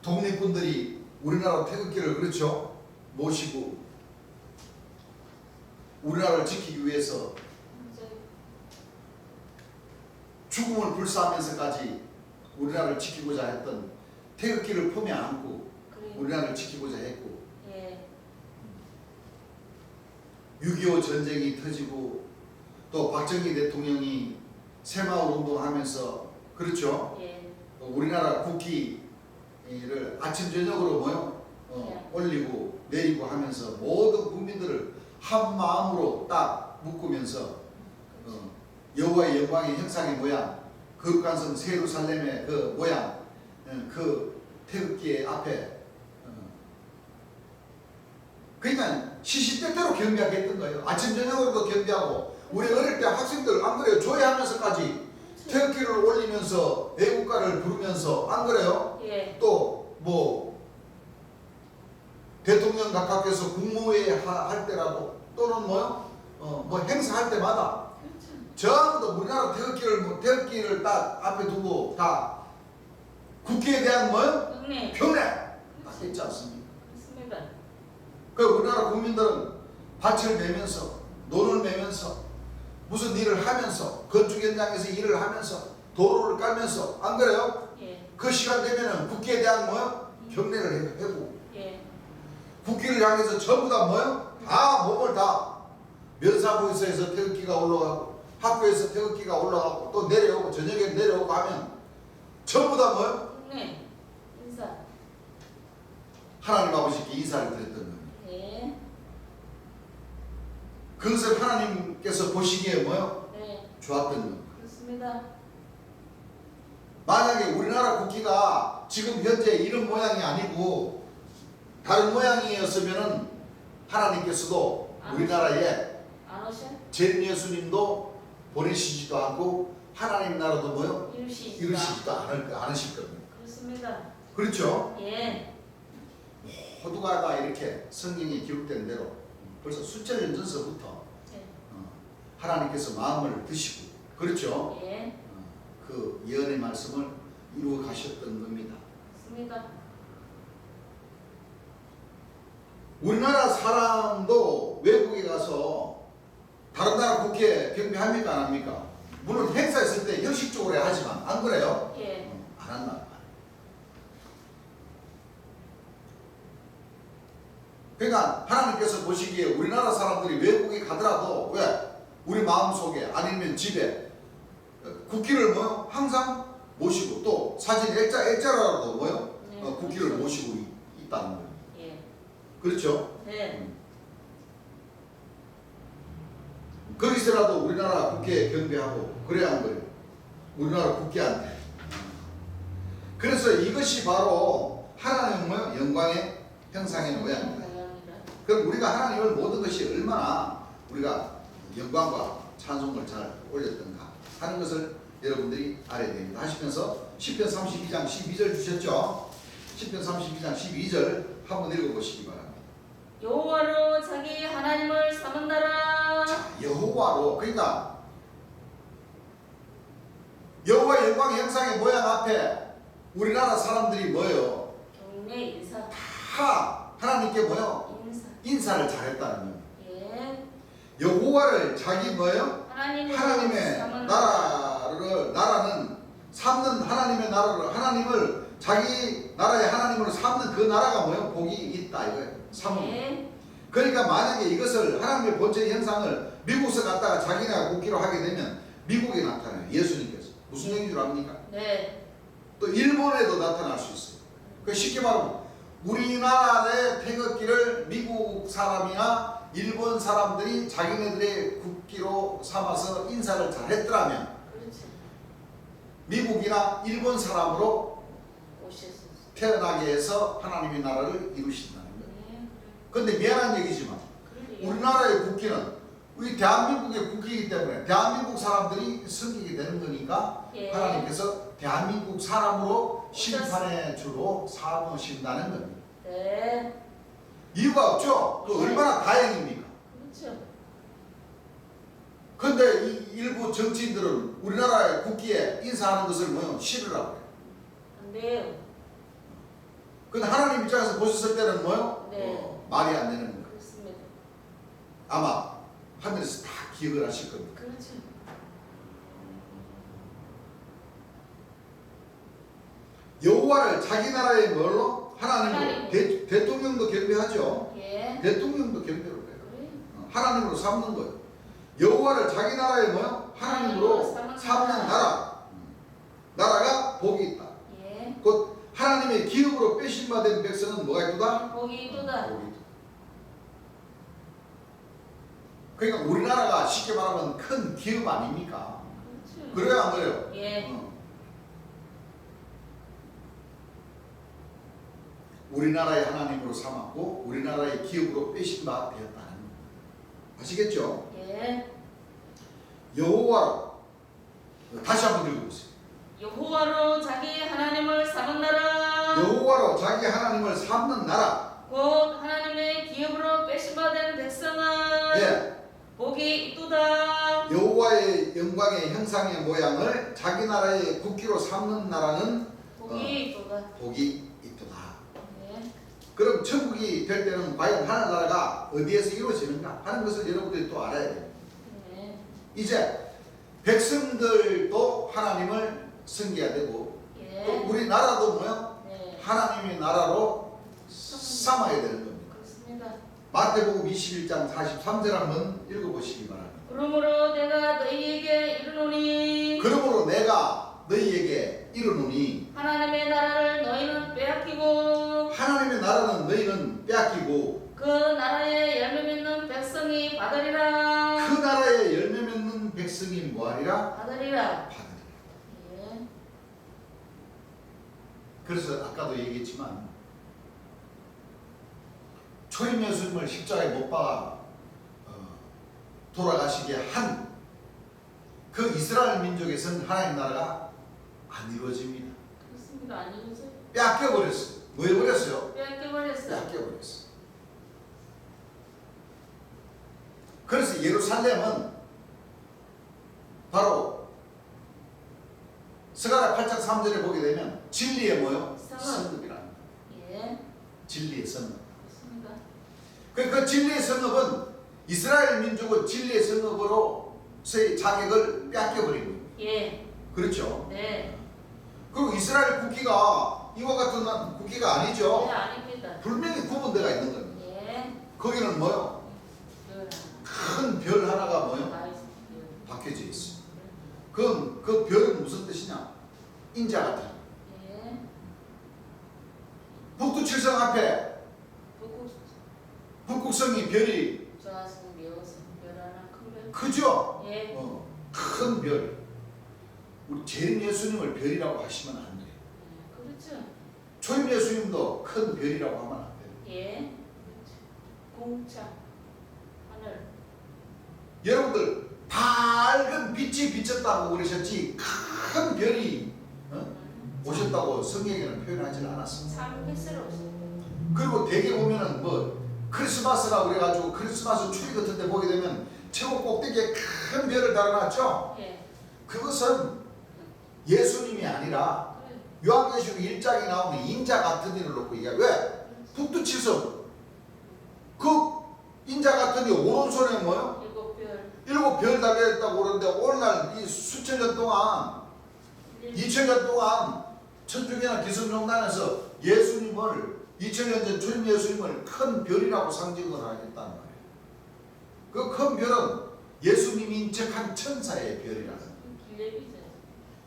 독립군들이 우리나라 태극기를 그렇죠 모시고 우리나라를 지키기 위해서 맞아요. 죽음을 불사하면서까지 우리나라를 지키고자 했던 태극기를 품에 안고 그래요. 우리나라를 지키고자 했고 예. 6.25 전쟁이 터지고 또 박정희 대통령이 새마을 운동하면서 그렇죠 예. 우리나라 국기를 아침 저녁으로 올리고 내리고 하면서 모든 국민들을 한 마음으로 딱 묶으면서 여호와의 영광의 형상의 모양 거룩한 성 세루살렘의 그 모양 그 태극기 앞에 그러니까 시시때때로 경비하겠던 거예요. 아침 저녁으로도 경비하고 우리 어릴 때 학생들 안 그래요? 조회하면서까지 태극기를 올리면서 애국가를 부르면서 안 그래요? 예. 또 뭐 대통령 각하께서 국무회의 할 때라도 또는 뭐 행사할 때마다 그렇죠. 전부 우리나라 태극기를 딱 앞에 두고 다 국기에 대한 형님. 평례 딱 있지 않습니까? 그렇습니다. 그 우리나라 국민들은 밭을 매면서 논을 매면서 무슨 일을 하면서 건축 현장에서 일을 하면서 도로를 깔면서 안 그래요? 예. 그 시간 되면은 국기에 대한 경례를 하고 예. 국기를 향해서 전부 다 다 몸을 다 면사부에서 태극기가 올라가고 학교에서 태극기가 올라가고 또 내려오고 저녁에 내려오고 하면 전부 다 형님. 인사. 하나님 아버지께 인사를 드렸던 겁니다. 예. 그것을 하나님께서 보시기에 네. 좋았던 겁니다. 그렇습니다. 만약에 우리나라 국기가 지금 현재 이런 모양이 아니고 다른 모양이었으면은 하나님께서도 우리나라에 안 오셔? 전 예수님도 보내시지도 않고 하나님 나라도 이루시지도 않으실 겁니다. 그렇습니다. 그렇죠? 예. 모두가 다 이렇게 성경에 기록된 대로 벌써 수천 년 전서부터 예. 하나님께서 마음을 드시고 그렇죠? 예. 그 예언의 말씀을 이루어 가셨던 겁니다. 그렇습니다. 우리나라 사람도 외국에 가서 다른 나라 국회 경비합니까 안 합니까? 물론 행사했을 때 형식적으로 하지만 안 그래요? 예. 안 한단 말이에요. 그러니까 하나님께서 보시기에 우리나라 사람들이 외국에 가더라도 왜? 우리 마음속에 아니면 집에 국기를 항상 모시고 또 사진 액자라도 네, 국기를 그렇죠. 모시고 있다는 거예요. 예. 그렇죠? 네. 거기서라도 우리나라 국회에 경배하고 그래야 하는 거예요. 우리나라 국회한테. 그래서 이것이 바로 하나님의 영광의 형상의 모양입니다. 그럼 우리가 하나님을 모든 것이 얼마나 우리가 영광과 찬송을 잘 올렸던가 하는 것을 여러분들이 알아야 됩니다. 하시면서 시편 32장 12절 주셨죠? 시편 32장 12절 한번 읽어보시기 바랍니다. 여호와로 자기 하나님을 삼은다라. 자, 여호와로 그러니까 여호와 영광의 형상의 모양 앞에 우리나라 사람들이 뭐예요? 경례 인사. 다 하나님께 뭐예요? 인사를 잘했다는 겁니다. 예. 여호와를 자기 뭐예요? 하나님의 나라는 삼는 하나님의 나라를 하나님을 자기 나라의 하나님으로 삼는 그 나라가 뭐예요? 복이 있다 이거예요. 삼은. 예. 그러니까 만약에 이것을 하나님의 본체 형상을 미국에서 갖다가 자기네가 국기로 하게 되면 미국에 나타나요. 예수님께서. 무슨 얘기인 줄 압니까? 네. 또 일본에도 나타날 수 있어요. 그 쉽게 말하면 우리나라의 태극기를 미국 사람이나 일본 사람들이 자기네들의 국기로 삼아서 인사를 잘했더라면 그렇지. 미국이나 일본 사람으로 오셨어. 태어나게 해서 하나님의 나라를 이루신다는 거예요. 네. 그런데 미안한 얘기지만 그러게요. 우리나라의 국기는 우리 대한민국의 국기이기 때문에 대한민국 사람들이 섬기게 되는 거니까 예. 하나님께서 대한민국 사람으로 심판의 주로 삼으신다는 겁니다. 네. 이유가 없죠? 그 얼마나 다행입니까? 그렇죠. 근데 이 일부 정치인들은 우리나라의 국기에 인사하는 것을 뭐요? 싫으라고 해요. 안 돼요. 근데 하나님 입장에서 보셨을 때는 뭐요? 네. 말이 안 되는 거예요. 그렇습니다. 아마 하늘에서 다 기억을 하실 겁니다. 그렇죠. 여호와를 자기 나라의 뭘로? 하나님으로. 하나님으로. 대통령도 경배하죠. 예. 대통령도 경배로 해요. 그래. 하나님으로 삼는 거예요. 여호와를 자기 나라의 뭐요? 하나님으로 삼는 나라. 나라가 복이 있다. 예. 곧 하나님의 기업으로 빼신받은 백성은 뭐가 있도다? 복이 있도다. 복이 있다. 그러니까 우리나라가 쉽게 말하면 큰 기업 아닙니까? 그렇죠. 그래요 안 그래요? 예. 우리나라의 하나님으로 삼았고 우리나라의 기업으로 빼신 바 되었다는 아시겠죠? 예. 여호와로 다시 한번 읽어보세요. 여호와로 자기 하나님을 삼은 나라. 여호와로 자기 하나님을 삼는 나라. 곧 하나님의 기업으로 빼신받은 백성은 예. 복이 있도다. 여호와의 영광의 형상의 모양을 자기 나라의 국기로 삼는 나라는 복이 있도다. 복이 있도다. 네. 그럼 천국이 될 때는 과연 하늘나라가 어디에서 이루어지는가 하는 것을 여러분들이 또 알아야 돼요. 네. 이제 백성들도 하나님을 섬겨야 되고 예. 또 우리나라도 뭐요? 네. 하나님의 나라로 삼아야 되는 겁니다. 그렇습니다. 마태복음 21장 43절 한번 읽어보시기 바랍니다. 그러므로 내가 너희에게 이르노니 그러므로 내가 너희에게 이르노니 하나님의 나라를 너희는 빼앗기고 하나님의 나라는 너희는 빼앗기고 그 나라에 열매 맺는 백성이 받으리라. 그 나라에 열매 맺는 백성이 뭐하리라? 받으리라. 받으리라. 예. 그래서 아까도 얘기했지만 초임 예수님을 십자가에 못 박아 돌아가시게 한 그 이스라엘 민족에서는 하나님 나라가 안 이루어집니다. 그렇습니다. 아니죠. 빼앗겨버렸어요. 뭐 해버렸어요? 빼앗겨버렸어. 빼앗겨버렸어요. 그래서 예루살렘은 바로 스가랴 8장 3절에 보게 되면 진리의 뭐요? 성읍이랍니다. 예. 진리의 성읍. 그렇습니다. 그 진리의 성읍은 이스라엘 민족은 진리의 성읍으로서의 자격을 빼앗겨버린 겁니다. 예. 그렇죠? 네. 그리고 이스라엘 국기가 이와 같은 국기가 아니죠. 네, 아닙니다. 분명히 구분대가 있는 겁니다. 예. 거기는 뭐요? 큰 별 하나가 뭐요? 나이스. 박혀져 있어요. 그 별은 무슨 뜻이냐? 인자 같은. 예. 북두칠성 앞에 북극성이 별이 좌승 미어서 별 하나 큰 별. 크죠? 예. 큰 별. 우리 재림 예수님을 별이라고 하시면 안 돼요. 그렇죠. 초임 예수님도 큰 별이라고 하면 안 돼요. 예. 그렇죠. 공차 하늘. 여러분들 밝은 빛이 비쳤다고 그러셨지 큰 별이 오셨다고 성경에는 표현하지 않았습니다. 참 햇새로우시. 그리고 대개 보면은 뭐 크리스마스라 그래가지고 크리스마스 추리 같은 데 보게 되면 최고 꼭대기에 큰 별을 달아놨죠. 예. 그것은 예수님이 아니라 그래. 요한계시록 1장에 나오는 인자 같은 이를 놓고 얘기해. 왜? 북두칠성 그 인자 같은 이 오른손에 뭐요? 일곱 별 달려있다고 그러는데 오늘날 이 수천 년 동안 2000년 동안 천주교나 기성종단에서 예수님을 2000년 전 초임 예수님을 큰 별이라고 상징을 하겠다는 거예요. 그 큰 별은 예수님이 인척한 천사의 별이라는 거예요.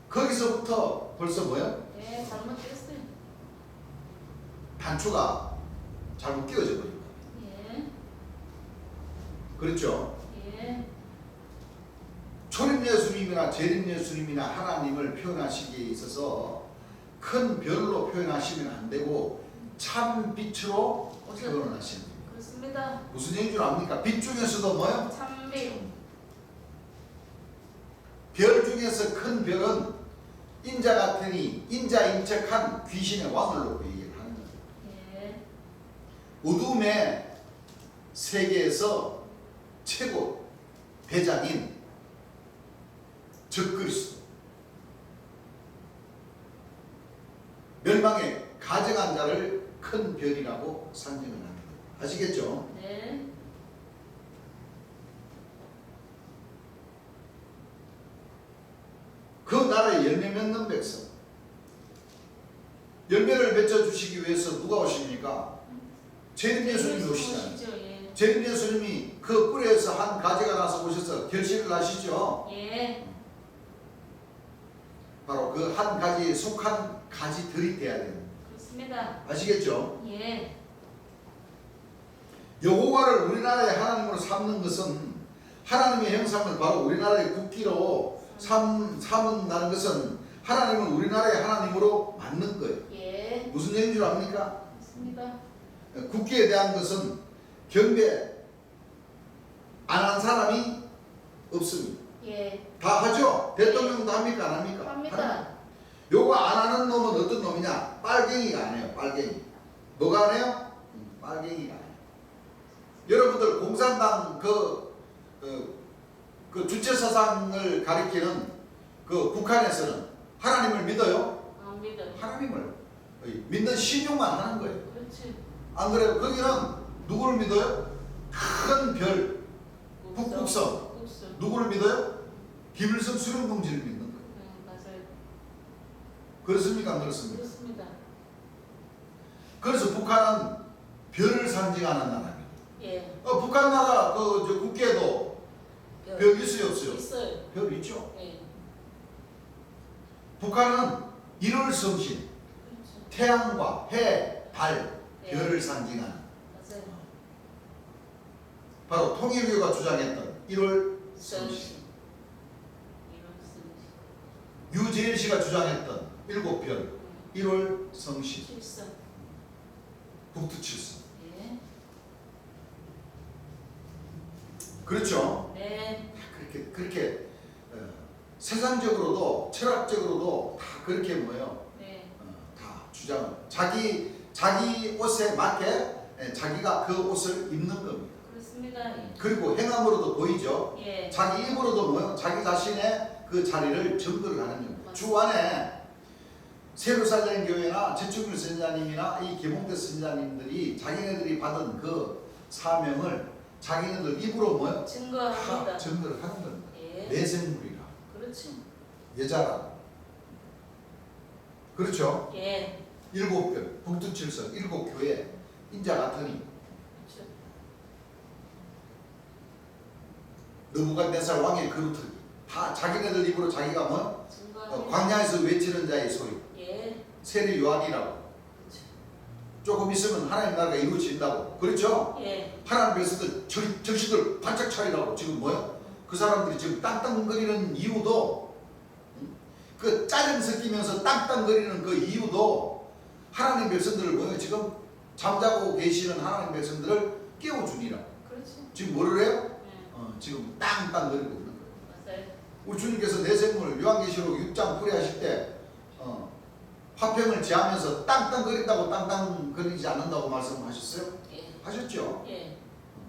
거기서부터 벌써 뭐요? 예, 잘못됐어요. 단추가 잘못 끼워져 버린 거예요. 예. 그렇죠? 예. 초림 예수님이나 재림 예수님이나 하나님을 표현하시기에 있어서 큰 별로 표현하시면 안 되고 참 빛으로 표현을 하시는 겁니다. 그렇습니다. 무슨 얘기인 줄 압니까? 빛 중에서도 뭐요? 참 참비. 별 중에서 큰 별은 인자 같으니 인자인 척한 귀신의 왕을 놓고 얘기를 하는 거예요. 예. 어둠의 세계에서 최고 대장인 적그리스도, 멸망에 가증한 자를 큰 별이라고 산정을 합니다. 아시겠죠? 네. 그 나라에 열매 맺는 백성, 열매를 맺어주시기 위해서 누가 오십니까? 재림 예수님이 오시잖아요. 예. 재림 예수님이 그 꿀에서 한 가지가 나서 오셔서 결실을 하시죠. 예. 바로 그 한 가지에 속한 가지들이 돼야 돼요. 그렇습니다. 아시겠죠? 예. 여호와를 우리나라의 하나님으로 삼는 것은 하나님의 형상을 바로 우리나라의 국기로 삼는다는 것은 하나님을 우리나라의 하나님으로 맞는 거예요. 예. 무슨 얘기인 줄 압니까? 맞습니다. 국기에 대한 것은 경배 안 한 사람이 없습니다. 예. 다 하죠? 대통령도 합니까? 안 합니까? 합니다. 요거 안 하는 놈은 어떤 놈이냐? 빨갱이가 안 해요. 빨갱이. 뭐가 안 해요? 빨갱이가 안 해요. 여러분들 공산당 그 주체 사상을 가리키는 그 북한에서는 하나님을 믿어요? 안 믿어. 하나님을 믿는 신용만 하는 거예요. 그렇지. 안 그래요? 거기는 누구를 믿어요? 큰 별, 북극성. 북극성. 누구를 믿어요? 김일성 수령동지를 믿는 거예요. 맞아요. 그렇습니까? 안 그렇습니까? 그렇습니다. 그래서 북한은 별을 상징하는 나라입니다. 예. 북한 나라 저 국기에도 별 있어요, 없어요? 있어요. 별 있죠. 예. 북한은 일월성신, 그렇죠. 태양과 해, 달, 예. 별을 상징하는 맞아요. 바로 통일교가 주장했던 일월성신, 유재일 씨가 주장했던 일곱 별, 일월성신, 칠성. 북두칠성. 예. 그렇죠? 네. 그렇게 세상적으로도 철학적으로도 다 그렇게 뭐예요? 네. 다 주장을 자기 옷에 맞게 자기가 그 옷을 입는 겁니다. 그렇습니다. 예. 그리고 행함으로도 보이죠. 예. 자기 입으로도 뭐예요? 자기 자신의 그 자리를 증거를 하는 겁니다. 주 안에 세루살렘 교회나 최충길 선자님이나 이 개봉대 선자님들이 자기네들이 받은 그 사명을 자기네들 입으로 뭐예요? 증거합니다. 다 증거를 하는 겁니다. 예. 내생물이라, 그렇지. 여자라. 그렇죠? 예. 일곱 별, 북두칠성, 일곱 교회, 인자 같으니 그렇죠. 느부갓네살 왕의 그루터기 다 자기네들 입으로 자기가 뭐 증거합니다. 광야에서 외치는 자의 소리, 예. 세례 요한이라고. 그렇죠. 조금 있으면 하나님 나라가 이루어진다고. 그렇죠? 예. 하나님 백성들 정신들 바짝 차리라고. 지금 뭐야? 그 사람들이 지금 땅땅거리는 이유도 그 짜증 섞이면서 땅땅거리는 그 이유도 하나님 백성들을 뭐예요? 지금 잠자고 계시는 하나님 백성들을 깨워주니라. 그렇지. 지금 뭐를 해요? 예. 지금 땅땅거리고 있는 거예요. 맞아요. 우리 주님께서 내생물 요한계시록 6장 풀이하실 때 화평을 지하면서 땅땅거린다고 땅땅거리지 않는다고 말씀하셨어요? 예. 하셨죠? 예.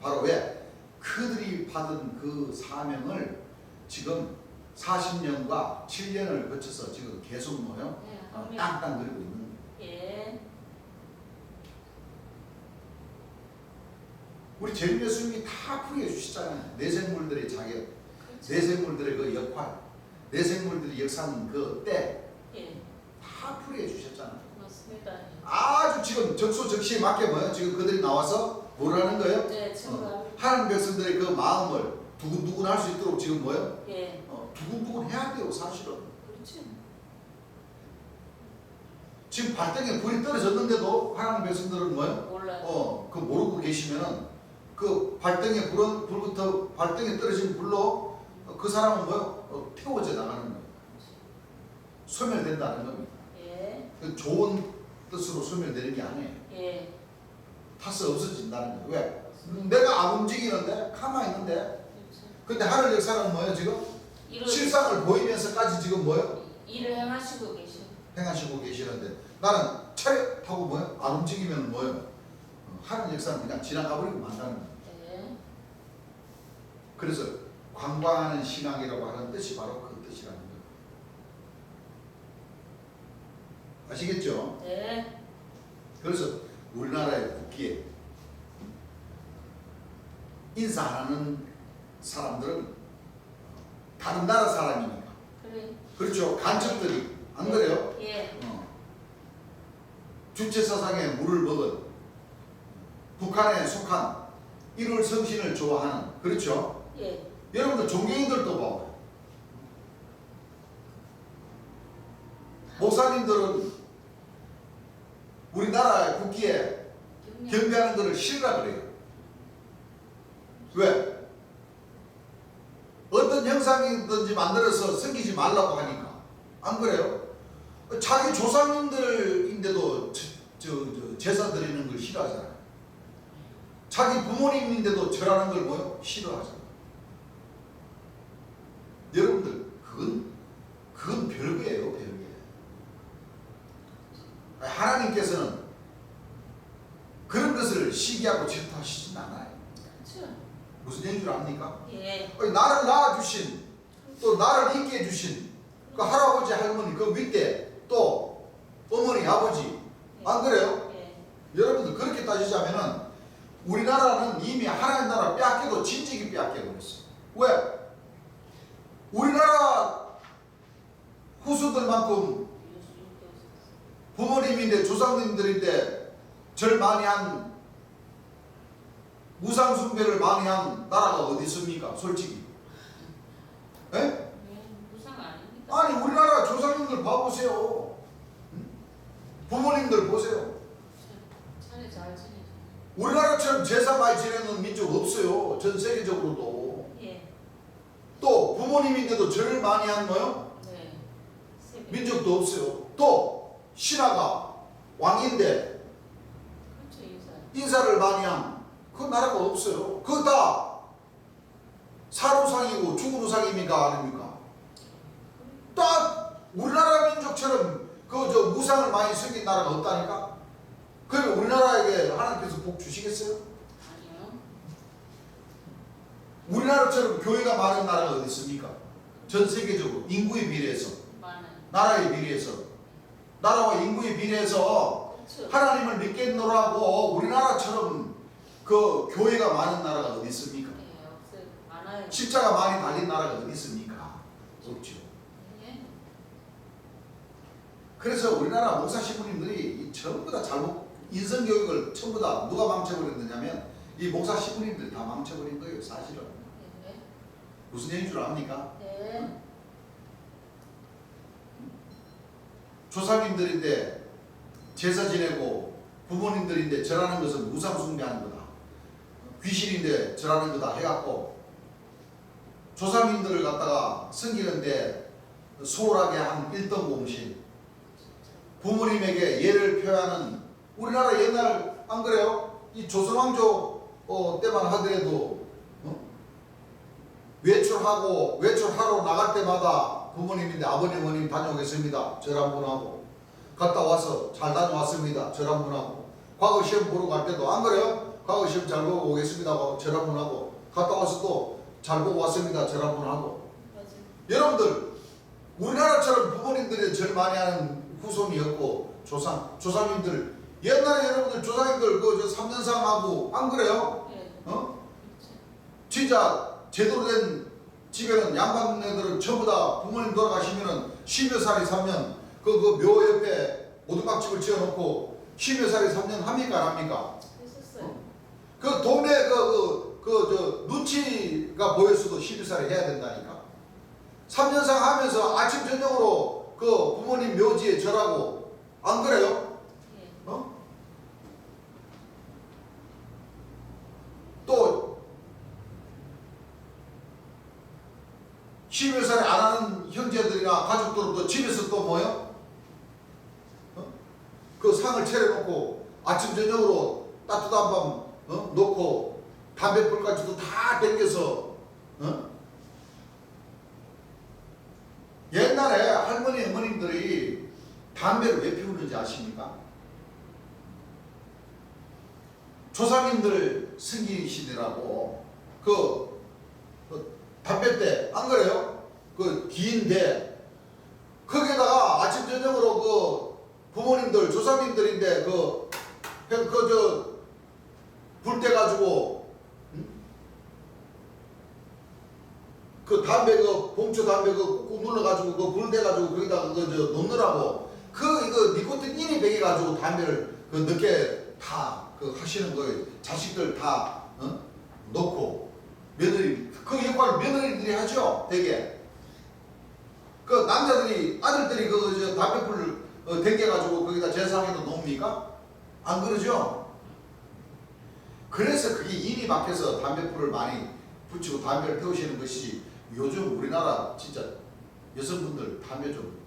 바로 왜? 그들이 받은 그 사명을 지금 40년과 7년을 거쳐서 지금 계속 뭐요? 예. 땅땅거리고 있는 거예요. 예. 우리 재림 예수님이 다 풀이해 주시잖아요. 내생물들의 자격, 그렇죠. 내생물들의 그 역할, 내생물들이 역사하는 그 때 다 예. 풀이해 주셨잖아요. 맞습니다. 아주 지금 적소적시에 맞게 뭐예요? 지금 그들이 나와서 뭘 하는 거예요? 네, 증거합니다. 하나님 백성들의 그 마음을 두근두근 할 수 있도록 지금 뭐예요? 예. 두근두근 해야 돼요, 사실은. 그렇지. 지금 발등에 불이 떨어졌는데도 하나님 백성들은 뭐예요? 몰라요. 그 모르고 계시면은 그 발등에 불부터 발등에 떨어진 불로 그 사람은 뭐예요? 태워져 나가는 거예요. 소멸된다는 겁니다. 예. 그 좋은 뜻으로 소멸되는 게 아니에요. 예. 타서 없어진다는 거예요. 왜? 내가 안 움직이는데 가만히 있는데 그렇죠. 근데 하늘 역사는 뭐예요 지금? 실상을 보이면서까지 지금 뭐예요? 일을 행하시고 계셔. 행하시고 계시는데 나는 차렷하고 뭐예요? 안 움직이면 뭐예요? 하늘 역사는 그냥 지나가 버리고 만다는 거예요. 네. 그래서 관광하는 신앙이라고 하는 뜻이 바로 그 뜻이라는 거예요. 아시겠죠? 네. 그래서 우리나라의 국기에 인사하는 사람들은 다른 나라 사람이니까. 그래. 그렇죠. 간첩들이 안 그래요? 예. 주체사상에 물을 먹은 북한에 속한 일월 성신을 좋아하는 그렇죠. 예. 여러분들 존경인들도 봐. 목사님들은 우리나라 국기에 경배하는 것을 싫으라 그래요. 왜? 어떤 형상이든지 만들어서 섬기지 말라고 하니까. 안 그래요? 자기 조상님들인데도 제사 드리는 걸 싫어하잖아요. 자기 부모님인데도 절하는 걸 뭐요? 싫어하잖아요. 여러분들 그건 별거예요, 별게. 하나님께서는 그런 것을 시기하고 질투하시진 않아요. 그렇죠. 무슨 얘기인 줄 압니까? 예. 나를 낳아주신 또 나를 있게 해주신 그 할아버지 할머니 그 윗대 또 어머니 아버지 안 그래요? 예. 여러분들 그렇게 따지자면은 우리나라는 이미 하나님 나라 뺏기고 진즉이 뺏겨버렸어요. 왜? 우리나라 후손들만큼 부모님인데 조상님들인데 절 많이 한 우상 숭배를 많이 한 나라가 어디 있습니까? 솔직히. 에? 무상 아닙니까? 아니 우리나라 조상님들 봐보세요. 부모님들 보세요. 차례 잘 지내죠. 우리나라처럼 제사 많이 지내는 민족 없어요. 전 세계적으로도. 예. 또 부모님인데도 절을 많이 한 뭐요? 네. 민족도 없어요. 또 신하가 왕인데 그렇죠, 인사. 인사를 많이 한 그 나라가 없어요. 그거 다 살우상이고 죽은 우상입니까? 아닙니까? 딱 우리나라 민족처럼 그 저 우상을 많이 섬긴 나라가 없다니까? 그러면 우리나라에게 하나님께서 복 주시겠어요? 아니요. 우리나라처럼 교회가 많은 나라가 어디 있습니까? 전 세계적으로 인구에 비례해서 많아요. 나라에 비례해서 나라와 인구에 비례해서 그렇죠. 하나님을 믿겠노라고 우리나라처럼 그 교회가 많은 나라가 어디 있습니까? 예, 없어요. 많아요. 십자가 많이 달린 나라가 어디 있습니까? 없죠. 예. 그래서 우리나라 목사 신부님들이 전부 다 잘못 인성교육을 전부 다 누가 망쳐버렸느냐면 이 목사 신부님들이 다 망쳐버린 거예요. 사실은. 네. 무슨 얘기인 줄 압니까? 네. 조상님들인데 제사 지내고 부모님들인데 절하는 것은 우상 숭배하는 거다. 귀신인데 절하는 거다 해갖고 조상님들을 갖다가 섬기는데 소홀하게 한 일등공신 부모님에게 예를 표하는 우리나라 옛날 안 그래요? 이 조선왕조 때만 하더라도 외출하러 나갈 때마다 부모님인데 아버님 어머님 다녀오겠습니다. 절 한 번 하고 갔다 와서 잘 다녀왔습니다. 절 한 번 하고 과거 시험 보러 갈 때도 안 그래요? 과거 시험 잘 보고 오겠습니다. 하고 절 한 번 하고 갔다 와서 또 잘 보고 왔습니다. 절 한 번 하고 맞아요. 여러분들 우리나라처럼 부모님들이 절 많이 하는 후손이었고 조상님들 옛날에 여러분들 조상님들 그 삼년상하고 안 그래요? 예. 어? 그렇죠. 진짜 제대로 된 집에는 양반네들은 전부 다 부모님 돌아가시면은 10여 살이 살면 그 묘 옆에 오두막집을 지어놓고 10여 살이 3년 합니까 안 합니까? 했었어요. 그 동네 저 눈치가 보였어도 12살에 해야 된다니까. 3년상 하면서 아침 저녁으로 그 부모님 묘지에 절하고 안 그래요? 예. 또 12살에 안 하는 형제들이나 가족들도 집에서 또 뭐요? 그 상을 차려놓고 아침 저녁으로 따뜻한 밤 놓고 담배불까지도 다 땡겨서 담배를 왜 피우는지 아십니까? 조상님들 승기시대라고 그 담배 때 안 그래요? 그 기인데 거기에다가 아침 저녁으로 그 부모님들 조상님들인데 불 때 가지고 그 담배 봉투 담배 꾹 눌러 가지고 불 대 가지고 거기다가 놓느라고 이거 니코틴 인이 배겨 가지고 담배를 늦게 다 하시는 거예요. 자식들 다 놓고 며느리 그 역할 며느리들이 하죠. 되게 그 남자들이 아들들이 담배불 댕겨 가지고 거기다 제사상에도 놓습니까? 안 그러죠? 그래서 그게 인이 박혀서 담배불을 많이 붙이고 담배를 태우시는 것이 요즘 우리나라 진짜 여성분들 담배 좀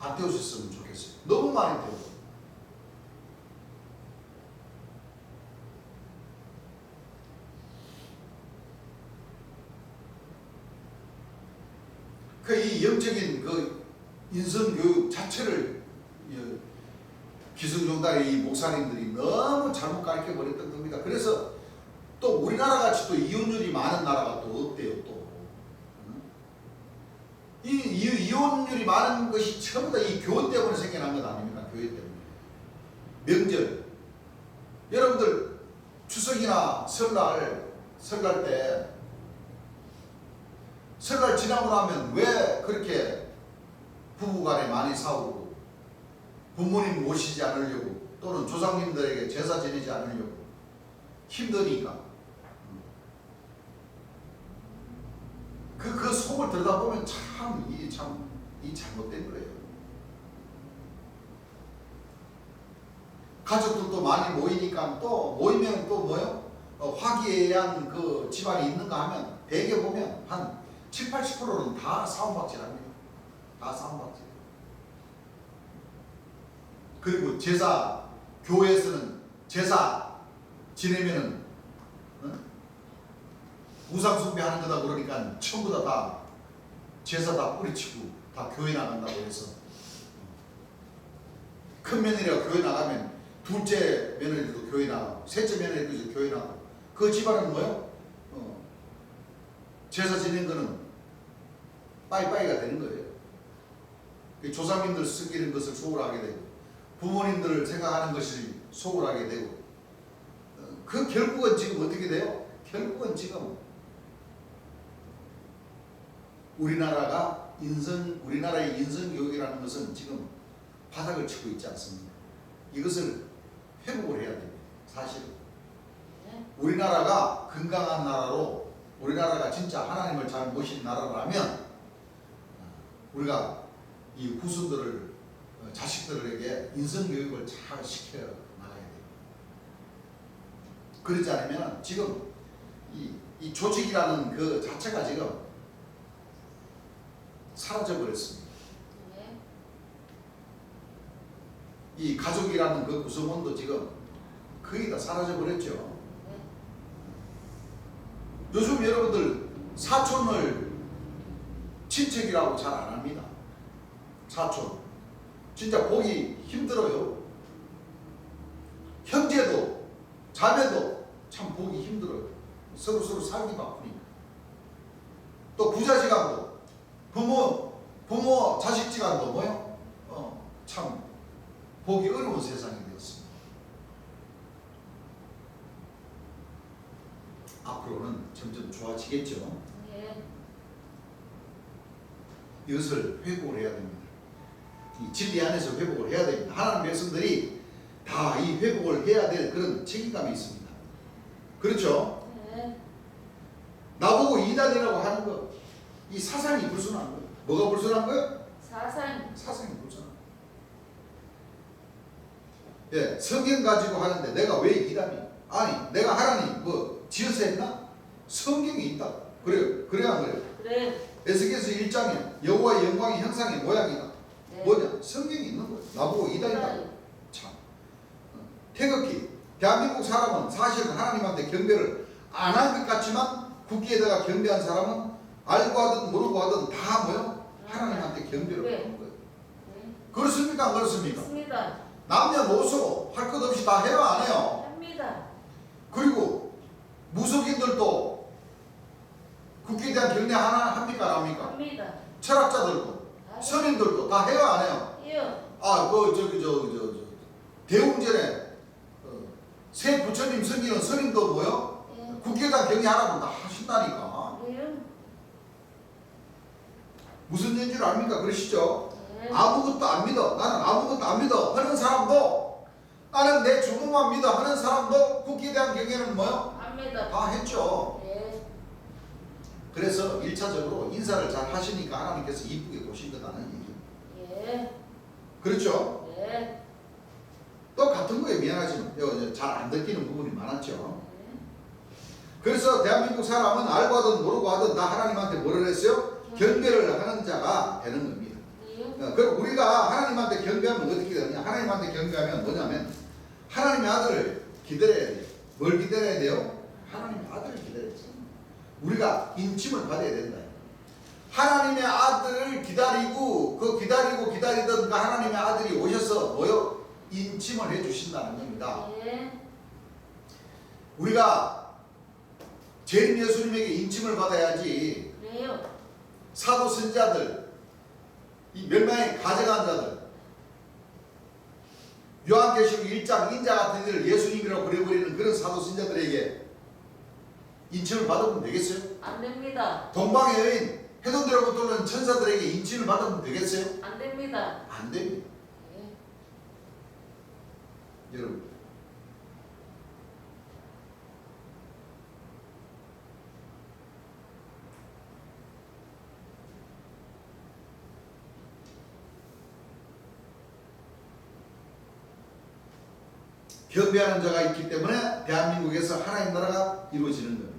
안 태우셨으면 좋겠어요. 너무 많이 태우고. 이 영적인 인성교육 자체를 기승전결의 이 목사님들이 너무 잘못 가르쳐 버렸던 겁니다. 그래서 또 우리나라 같이 또 이혼율이 많은 나라가 또 없대요. 또 이혼율이 많은 것이 전부 다 이 교회 때문에 생겨난 것 아닙니까? 교회 때문에. 명절 여러분들 추석이나 설날 때 설날 지나고 나면 왜 그렇게 부부간에 많이 싸우고 부모님 모시지 않으려고 또는 조상님들에게 제사 지내지 않으려고 힘드니까 그 속을 들여다보면 이 잘못된 거예요. 가족들도 많이 모이니까 또 모이면 또 뭐요? 화기애애한 그 집안이 있는가 하면 대개 보면 한 70~80%는 다 싸움박질합니다. 다 싸움박질. 그리고 교회에서는 제사 지내면은 우상 숭배하는 거다 그러니까 전부 다 제사 다 뿌리치고 다 교회 나간다고 해서 큰 며느리가 교회 나가면 둘째 며느리도 교회 나가고 셋째 며느리도 교회 나가고 그 집안은 뭐요? 제사 지낸 거는 빠이빠이가 되는 거예요. 조상님들 쓰기는 것을 소홀하게 되고 부모님들을 생각하는 것이 소홀하게 되고 그 결국은 지금 어떻게 돼요? 결국은 지금 우리나라의 인성교육이라는 것은 지금 바닥을 치고 있지 않습니까? 이것을 회복을 해야 됩니다. 사실은 우리나라가 건강한 나라로 우리나라가 진짜 하나님을 잘 모신 나라라면 우리가 이 후손들을 자식들에게 인성교육을 잘 시켜 나가야 돼요. 그렇지 않으면 지금 이 조직이라는 그 자체가 지금 사라져 버렸습니다. 이 가족이라는 그 구성원도 지금 거의 다 사라져 버렸죠. 요즘 여러분들 사촌을 친척이라고 잘 안 합니다. 사촌 진짜 보기 힘들어요. 형제도 자매도 참 보기 힘들어요. 서로 살기 바쁘니까. 또 부자지간도 부모 자식지간도 뭐요? 참 보기 어려운 세상이 되었습니다. 앞으로는 점점 좋아지겠죠. 이것을 회복을 해야 됩니다. 이 진리 안에서 회복을 해야 됩니다. 하나님의 백성들이 다 이 회복을 해야 될 그런 책임감이 있습니다. 그렇죠? 나보고 이단이라고 하는 거, 이 사상이 불순한 거예요. 뭐가 불순한 거예요? 사상이 불순한 거예요. 예, 성경 가지고 하는데 내가 왜 이단이? 아니, 내가 하나님 뭐 지어서 했나? 성경이 있다. 그래요. 그래야 안 그래요? 그래. 에스겔서 1장에 여호와의 영광의 형상의 모양이다. 뭐냐? 성경이 있는 거예요. 나보고 이단이다. 참. 태극기. 대한민국 사람은 사실은 하나님한테 경배를 안 한 것 같지만 국기에다가 경배한 사람은 알고 하든 모르고 하든 다 뭐요? 하나님한테 경배를 하는 거예요. 그렇습니까? 안 그렇습니까? 있습니다. 남녀노소 할 것 없이 다 해요, 안 해요? 합니다. 그리고 무속인들도 국기에 대한 경례 하나 합니까? 안 합니까? 합니다. 철학자들도 선인들도 다 해요, 안 해요? 예. 아, 대웅전에 새 부처님 섬기는 스님도 뭐요? 예. 국기에 대한 경례 하라고 다 하신다니까. 예. 무슨 얘기인 줄 압니까? 그러시죠? 예. 아무것도 안 믿어. 나는 아무것도 안 믿어. 하는 사람도, 나는 내 주문만 믿어. 하는 사람도 국기에 대한 경계는 뭐요? 합니다. 다 했죠. 예. 그래서 1차적으로 인사를 잘 하시니까 하나님께서 이쁘게 보신 거다는 얘기. 예. 그렇죠? 예. 또 같은 거에 미안하지만 잘 안 듣기는 부분이 많았죠. 예. 그래서 대한민국 사람은 알고 하든 모르고 하든 다 하나님한테 뭐를 했어요? 경배를 하는 자가 되는 겁니다. 예. 그럼 우리가 하나님한테 경배하면 어떻게 되느냐? 하나님한테 경배하면 뭐냐면 하나님의 아들을 기다려야 돼요. 뭘 기다려야 돼요? 하나님의 아들을 기다려야 돼요. 우리가 인침을 받아야 된다. 하나님의 아들을 기다리고 기다리던가 하나님의 아들이 오셔서 뭐요? 인침을 해주신다는 겁니다. 예. 우리가 재림 예수님에게 인침을 받아야지 그래요. 사도 선지자들, 이 멸망에 가져간 자들, 요한계시록 1장 인자 같은 이를 예수님이라고 그려버리는 그런 사도 선지자들에게 인침을 받으면 되겠어요? 안 됩니다. 동방의 여인 해돈대로부터 오는 천사들에게 인침을 받으면 되겠어요? 안 됩니다. 안 됩니다. 예. 여러분, 경배하는 자가 있기 때문에 대한민국에서 하나님 나라가 이루어지는 겁니다.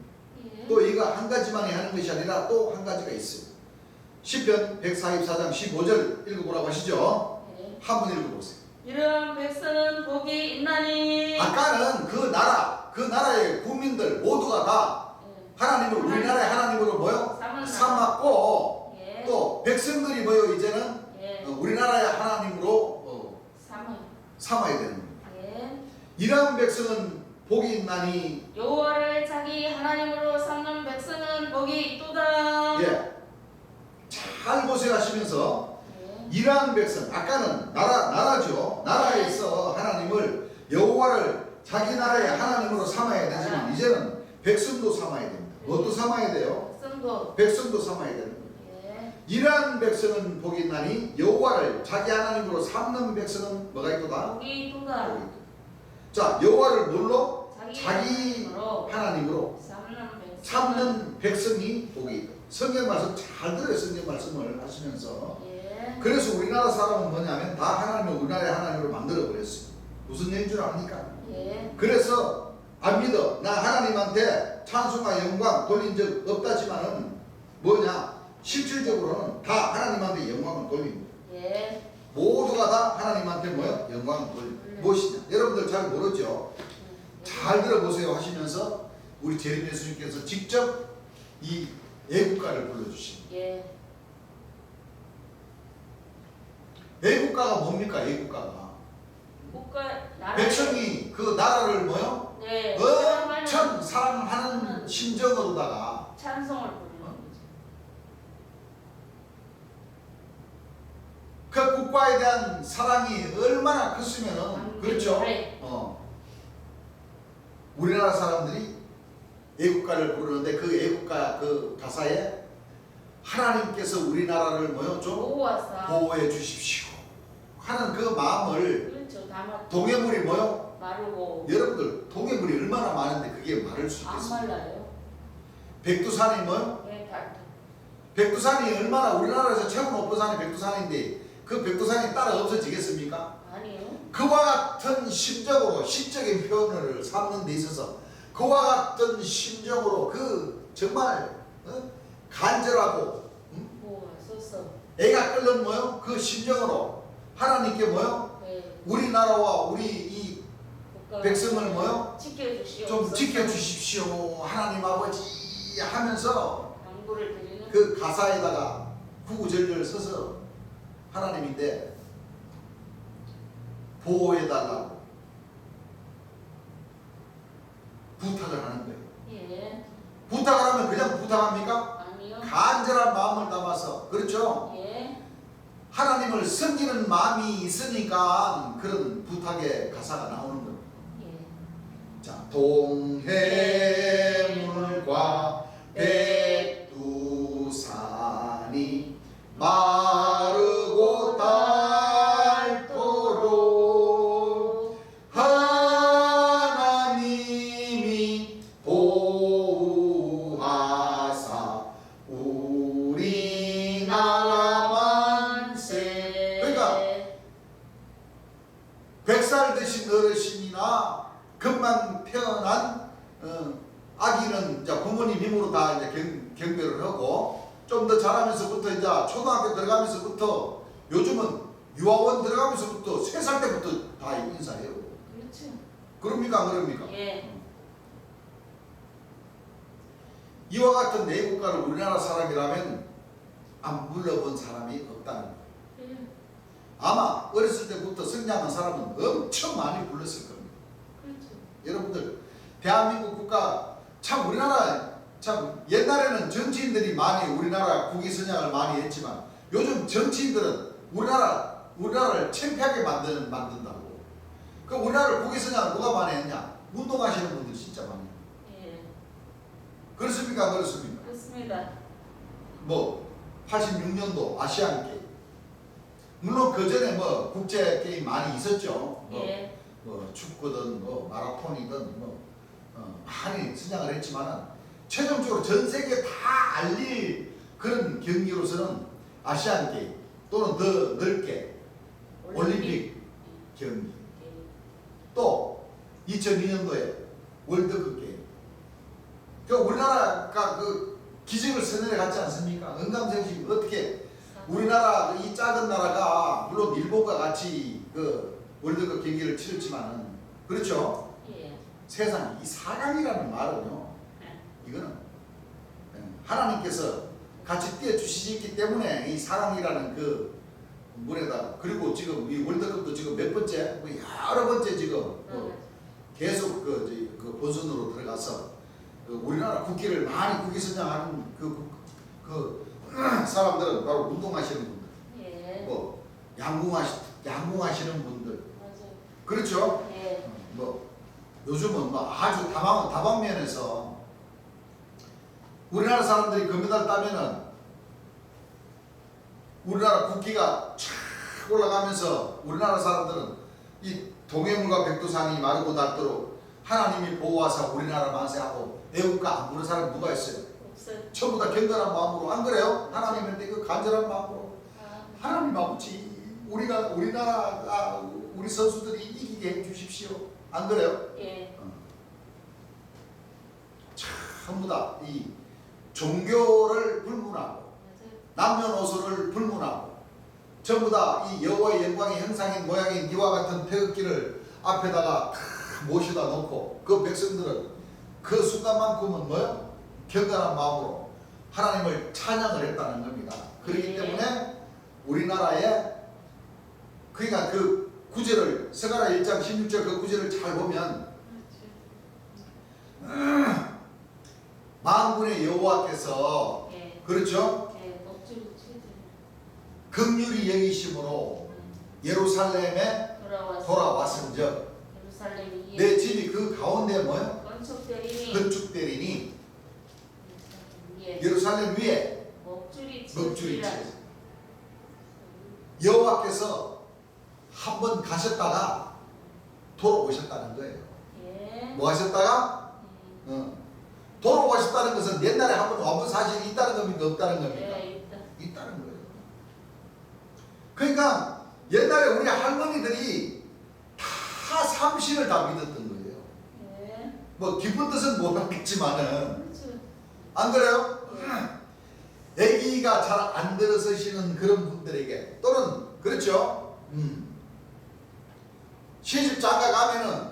예. 또 이거 한 가지만이 하는 것이 아니라 또 한 가지가 있어요. 시편 144장 15절 읽어보라고 하시죠. 예. 한번 읽어보세요. 이런 백성은 복이 있나니. 아까는 그 나라의 국민들 모두가 다 예. 하나님을 우리나라의 하나님으로 뭐요? 삼았나. 삼았고 예. 또 백성들이 뭐요? 이제는 예. 우리나라의 하나님으로 삼아야 되는 겁니다. 예. 이러한 백성은 복이 있나니. 여호와를 자기 하나님으로 삼는 백성은 복이 있도다. 예. 잘 보세요 하시면서 예. 이러한 백성, 아까는 나라죠. 나라에서 하나님을 여호와를 자기 나라의 하나님으로 삼아야 되지만 이제는 백성도 삼아야 됩니다. 무엇도 삼아야 돼요? 백성도 삼아야 되는 겁니다. 예. 이러한 백성은 복이 있나니 여호와를 자기 하나님으로 삼는 백성은 뭐가 있도다? 복이 있도다. 복이 있도다. 자, 여호와를 뭘로? 자기 하나님으로 하나님으로 삼는 백성이 복이 있다. 성경 말씀 잘 들어요. 성경 말씀을 하시면서. 예. 그래서 우리나라 사람은 뭐냐면 다 하나님을 우리나라의 하나님으로 만들어 버렸어요. 무슨 얘기인 줄 압니까? 예. 그래서 안 믿어. 나 하나님한테 찬송과 영광 돌린 적 없다지만은 뭐냐? 실질적으로는 다 하나님한테 영광을 돌립니다. 예. 모두가 다 하나님한테 뭐요? 영광을 돌립니다. 무엇이냐? 여러분들 잘 모르죠? 잘 들어보세요 하시면서 우리 재림 예수님께서 직접 이 애국가를 불러주십니다. 예. 애국가가 뭡니까? 애국가가 나라. 백성이 그 나라를 뭐요? 네. 엄청 사랑하는 심정으로다가 찬송을 부르는 거죠. 그 국가에 대한 사랑이 얼마나 컸으면은 그렇죠? 우리나라 사람들이 애국가를 부르는데 그 애국가 그 가사에 하나님께서 우리나라를 뭐요? 좀 보호해 주십시오 하는 그 마음을 그렇죠. 동해물이 뭐요? 마르고. 여러분들 동해물이 얼마나 많은데 그게 마를 수 안 있겠습니까? 말라요. 백두산이 뭐요? 예, 백두산이 얼마나 우리나라에서 최고 높은 산이 백두산인데 그 백두산이 따라 없어지겠습니까? 아니요. 그와 같은 심정으로 시적인 표현을 삼는 데 있어서 그와 같은 심정으로 그 정말 간절하고 썼어. 애가 끓는 뭐요? 그 심정으로 하나님께 뭐요? 네. 우리나라와 우리 이 백성을 뭐요? 지켜주시오. 좀 지켜주십시오 하나님 아버지 하면서 당부를 드리는 그 가사에다가 구구절절 써서 하나님인데 보호해달라고 부탁을 하는 거예요. 예. 부탁을 하면 그냥 부탁합니까? 아니요. 간절한 마음을 담아서, 그렇죠? 예. 하나님을 섬기는 마음이 있으니까 그런 부탁의 가사가 나오는 겁니다. 예. 자, 동해물과 백두산이 마르고 닳도록 하나님이 보호하사 우리나라 만세. 그러니까 백살 되신 어르신이나 금방 태어난 아기는 이제 부모님 힘으로 다 이제 경배를 하고, 좀 더 자라면서부터 이제 초등학교 들어가면서부터, 요즘은 유아원 들어가면서부터 3살 때부터 다 인사해요. 그렇죠. 그럽니까 안 그럽니까? 예. 이와 같은 내국가를 우리나라 사람이라면 안 불러본 사람이 없다는 거예요. 예. 아마 어렸을 때부터 성장한 사람은 엄청 많이 불렀을 겁니다. 그렇죠. 여러분들, 대한민국 국가 참, 우리나라 참 옛날에는 정치인들이 많이 우리나라 국위 선양을 많이 했지만, 요즘 정치인들은 우리나라를 창피하게 만든다고. 그 우리나라를 국위 선양을 누가 많이 했냐? 운동하시는 분들 진짜 많이 해요. 예. 그렇습니까? 안 그렇습니까? 그렇습니다. 뭐 86년도 아시안 게임, 물론 그 전에 뭐 국제 게임 많이 있었죠. 예. 뭐 축구든 뭐 마라톤이든 뭐 많이 선양을 했지만은, 최종적으로 전 세계에 다 알릴 그런 경기로서는 아시안 게임 또는 더 넓게 올림픽 경기, 또 2002년도에 월드컵 게임. 그 우리나라가 그 기적을 서늘해 갔지 않습니까? 응감정신. 어떻게 우리나라 이 작은 나라가, 물론 일본과 같이 그 월드컵 경기를 치렀지만은, 그렇죠? 예. 세상 이 4강이라는 말은요, 이거는 하나님께서 같이 띄워주시기 때문에 이 4강이라는 그 문에다가, 그리고 지금 이 월드컵도 지금 몇 번째, 뭐 여러 번째 지금 계속 그 본선으로 들어가서 우리나라 국기를 많이 국기 선양하는 그 사람들은 바로 운동하시는 분들, 예. 뭐 양궁하시는 분들, 맞아요. 그렇죠? 예. 뭐 요즘은 뭐 아주 다방면에서 우리나라 사람들이 금메달 따면은 우리나라 국기가 쫙 올라가면서, 우리나라 사람들은 이 동해물과 백두산이 마르고 닳도록 하나님이 보호하사 우리나라 만세하고 애국가 안 부르는 사람이 누가 있어요? 없어요. 전부 다 견단한 마음으로, 안 그래요? 하나님한테 그 간절한 마음으로, 하나님 아버지, 우리나라가 우리 선수들이 이기게 해주십시오. 안 그래요? 예. 전부 다 이 종교를 불문하고 맞아요. 남녀노소를 불문하고, 전부 다 이 여호와의 영광의 형상인 모양인 이와 같은 태극기를 앞에다가 모셔다 놓고, 그 백성들은 그 순간만큼은 뭐요? 경건한 마음으로 하나님을 찬양을 했다는 겁니다. 그렇기 때문에 우리나라에, 그러니까 그 구절을, 스가랴 1장 16절 그 구절을 잘 보면, 만군의 여호와께서, 예. 그렇죠? 예. 목줄이 최대. 긍휼히 여기심으로 예루살렘에 돌아왔은즉 예루살렘이 내 집이 그 가운데 뭐요? 건축되리니 건축되리니 예. 예루살렘 위에 먹줄이 먹줄이 치우치리라. 치우치리라. 여호와께서 한번 가셨다가 돌아오셨다는 거예요. 예. 뭐 하셨다가? 돌아오셨다는 것은 옛날에 한번 와본 사실이 있다는 겁니까? 없다는 겁니까? 예, 있다. 있다는 거예요. 그러니까 옛날에 우리 할머니들이 다 삼신을 다 믿었던 거예요. 예. 뭐 깊은 뜻은 모르겠지만은, 그렇죠. 안 그래요? 아기가 잘 안 들어서시는 그런 분들에게, 또는 그렇죠? 시집 장가 가면은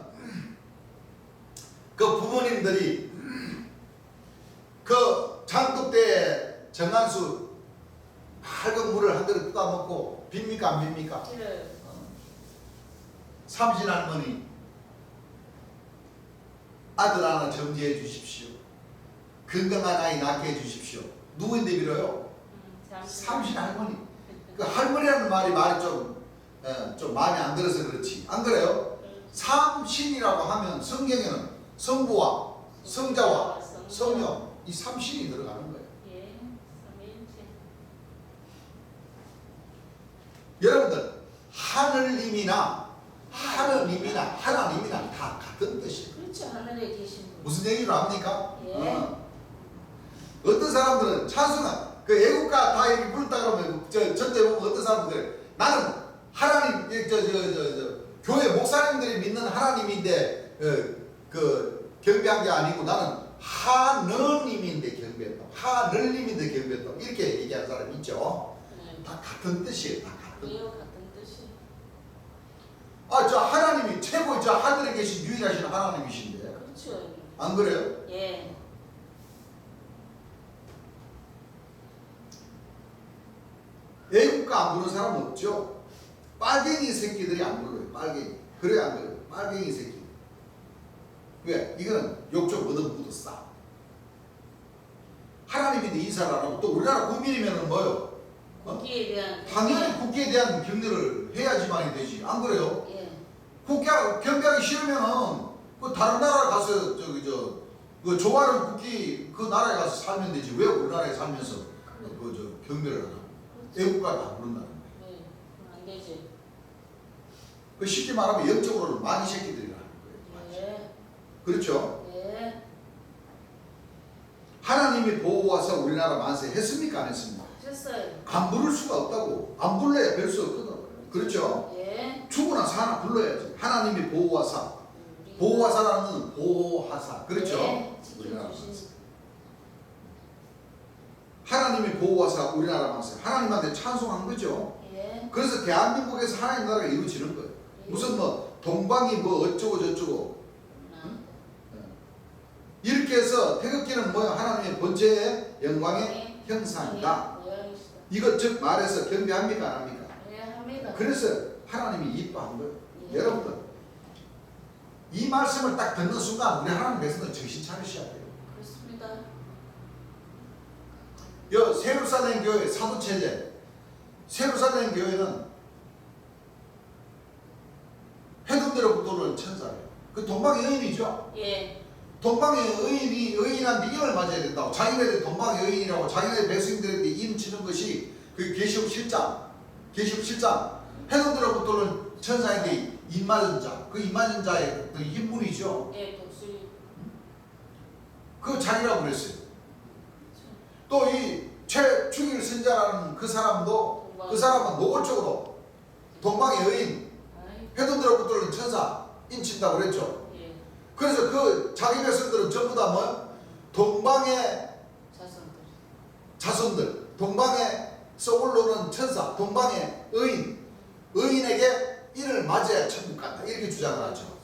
그 부모님들이 그 장독대에 정한수 맑은 물을 한 그릇 떠다 먹고 빕니까 안 빕니까? 싫어요. 삼신할머니 아들 하나 점지해 주십시오. 건강한 아이 낳게 해 주십시오. 누구인데 빌어요? 삼신할머니. 그 할머니라는 말이 좀 마음에 안 들어서 그렇지. 안 그래요? 삼신이라고 하면 성경에는 성부와 성자와 성령 이 삼신이 들어가는 거예요. 예, 삼위일체. 여러분들 하느님이나 하나님이나 다 같은 뜻이에요. 그렇죠. 하늘에 계신 분. 무슨 얘기를 합니까? 예. 어떤 사람들은 찬송한 그 애국가 다 이렇게 부른다 그러면 전대 보면 어떤 사람들 나는 하나님 교회 목사님들이 믿는 하나님인데 그 경배한 게 아니고 나는 하느님인데 경배했다. 하느님인데 경배했다. 이렇게 얘기하는 사람이 있죠. 네. 다 같은 뜻이에요. 다 같은. 그래요, 같은 뜻이. 저 하나님이 최고 저 하늘에 계신 유일하신 하나님이신데. 그렇죠. 안 그래요? 예. 애국가 안 부르는 사람 없죠? 빨갱이 새끼들이 안 불러요. 빨갱이. 그래 안 그래요? 빨갱이 새끼. 왜? 이거는 욕 좀 묻었어. 하나님인데 인사를 안 하고 또 우리나라 국민이면은 뭐요? 국기에 대한 당연히 국기에 대한 격려를 해야지만이 되지. 안 그래요? 예. 국기 경배하기 싫으면은 그 다른 나라 가서 그 좋아하는 국기 그 나라에 가서 살면 되지. 왜 우리나라에 살면서 경배를 하나? 애국가를 안 부른다는 거예요. 네, 안 되지. 그 쉽게 말하면 영적으로는 마귀 새끼들이라는 거예요. 예. 그렇죠? 예. 하나님이 보호와서 우리나라 만세 했습니까? 안 했습니까? 하셨어요. 안 부를 수가 없다고. 안 불러야 별 수 없거든. 그렇죠? 예. 죽으나 사나 불러야지. 하나님이 보호와사. 보호와사라는 건 보호하사. 그렇죠? 예. 우리나라 만세. 지켜주신. 하나님이 보호하사 우리나라 만세. 하나님한테 찬송한 거죠. 예. 그래서 대한민국에서 하나님 나라가 이루어지는 거예요. 예. 무슨 뭐 동방이 뭐 어쩌고 저쩌고 이렇게 해서 태극기는 뭐야? 하나님의 본체의 영광의 형상이다. 모양이시다. 이것 즉 말해서 경배합니까? 안 합니까? 예, 합니다. 그래서 하나님이 이뻐한 거예요. 예. 여러분들 이 말씀을 딱 듣는 순간 우리 하나님 백성들 정신 차리셔야 돼요. 그렇습니다. 여 세루살렘 교회 사도체제 세루살렘 교회는 해동대로부터 오는 천사예요. 그 동방의 여인이죠. 예. 동방의 의인한테 임을 맞아야 된다고. 자기네들 동방의 의인이라고 자기네 백성들한테 임 치는 것이 그 계시록 7장 해동대로부터는 천사에게 임 맞은 자. 그 임 맞은 자의 그 인물이죠. 예, 독수리. 그거 자기라고 그랬어요. 또 이 최충일 선자라는 그 사람도 그 사람은 노골적으로 동방의 의인 해동대로부터는 천사 임친다고 그랬죠. 예. 그래서 그 자기 백성들은 전부 다 뭐? 동방의 자손들, 동방의 썩을로는 천사, 동방의 의인에게 이를 맞아야 천국 간다. 이렇게 주장을 하죠.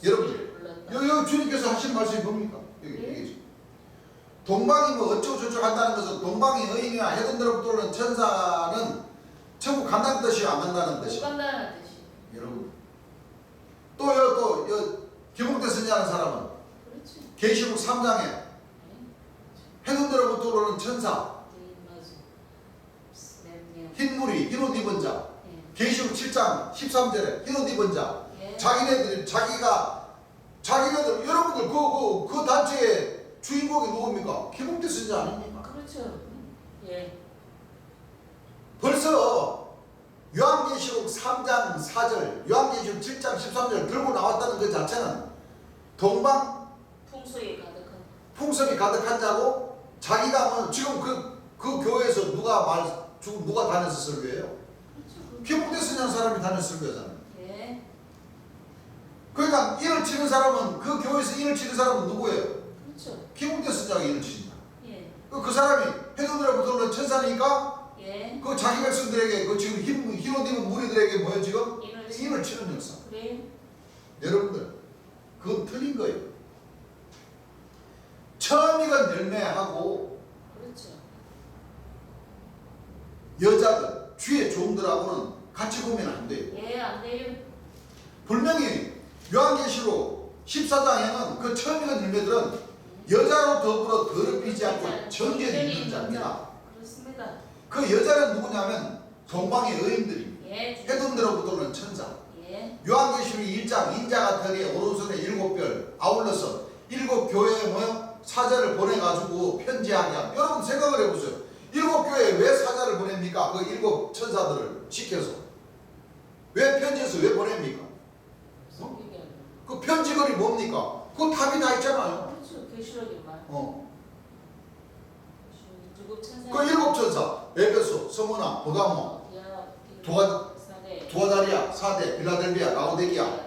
여러분들, 여기 주님께서 하시는 말씀이 뭡니까? 여기 동방이 뭐 어쩌고 저쩌고 한다는 것은 동방의 의인이나 해동대로부터는 천사는 천국 간다는 뜻이요, 안 간다는 뜻이요? 간다는 뜻이. 여러분, 또 김홍태 선지하는 사람은 그렇지. 계시록 3장에 해동대로부터 오르는 천사 흰물이 흰옷 입은 자 계시록 7장 13절에 흰옷 입은 자 자기네들 여러분들 그 단체의 주인공이 누굽니까? 김홍태 선지자 아닙니까? 그렇죠. 예. 벌써 요한계시록 3장 4절 요한계시록 7장 13절 들고 나왔다는 그 자체는 동방 풍성이 가득한 자고 자기가 뭐 지금 그 교회에서 누가 다녀서 설교해요? 김홍태 선지자는 사람이 다녀서 설교하잖아요. 예. 그러니까 인을 치는 사람은 그 교회에서 인을 치는 사람은 누구예요? 그렇죠. 김홍태 선지자가 인을 친다. 예. 그 사람이 해동대로부터 오는 천사니까 예. 그 자기 백성들에게 그 지금 흰옷 입은 무리들에게 뭐예요 지금? 인을 치는 역사. 그래. 여러분들 그건 틀린 거예요. 처음 익은 열매하고 그렇죠. 여자들 주의 종들하고는 같이 보면 안 돼요. 예, 안 돼요. 분명히 요한계시록 14장에는 그 처음 읽은 열매들은 여자로 더불어 더럽히지 않고 정결이 있는 자입니다. 그렇습니다. 그 여자는 누구냐면 동방의 의인들입니다. 예. 해둔대로부터 오는 천사. 예. 요한계시록 1장 인자 같은 게 오른손에 7별 아울러서 7 교회에 뭐요? 사자를 보내가지고 편지하게 합니다. 여러분 생각을 해보세요. 7 교회에 왜 사자를 보냅니까? 그 7 천사들을 시켜서. 왜 편지해서 왜 보냅니까? 그 편지글이 뭡니까? 그 답이 다 있잖아요. 그렇죠. 계시록에 말. 그 7 천사 에베소, 스무나, 보다모, 두아다리아, 사대, 빌라델비아, 라오데기아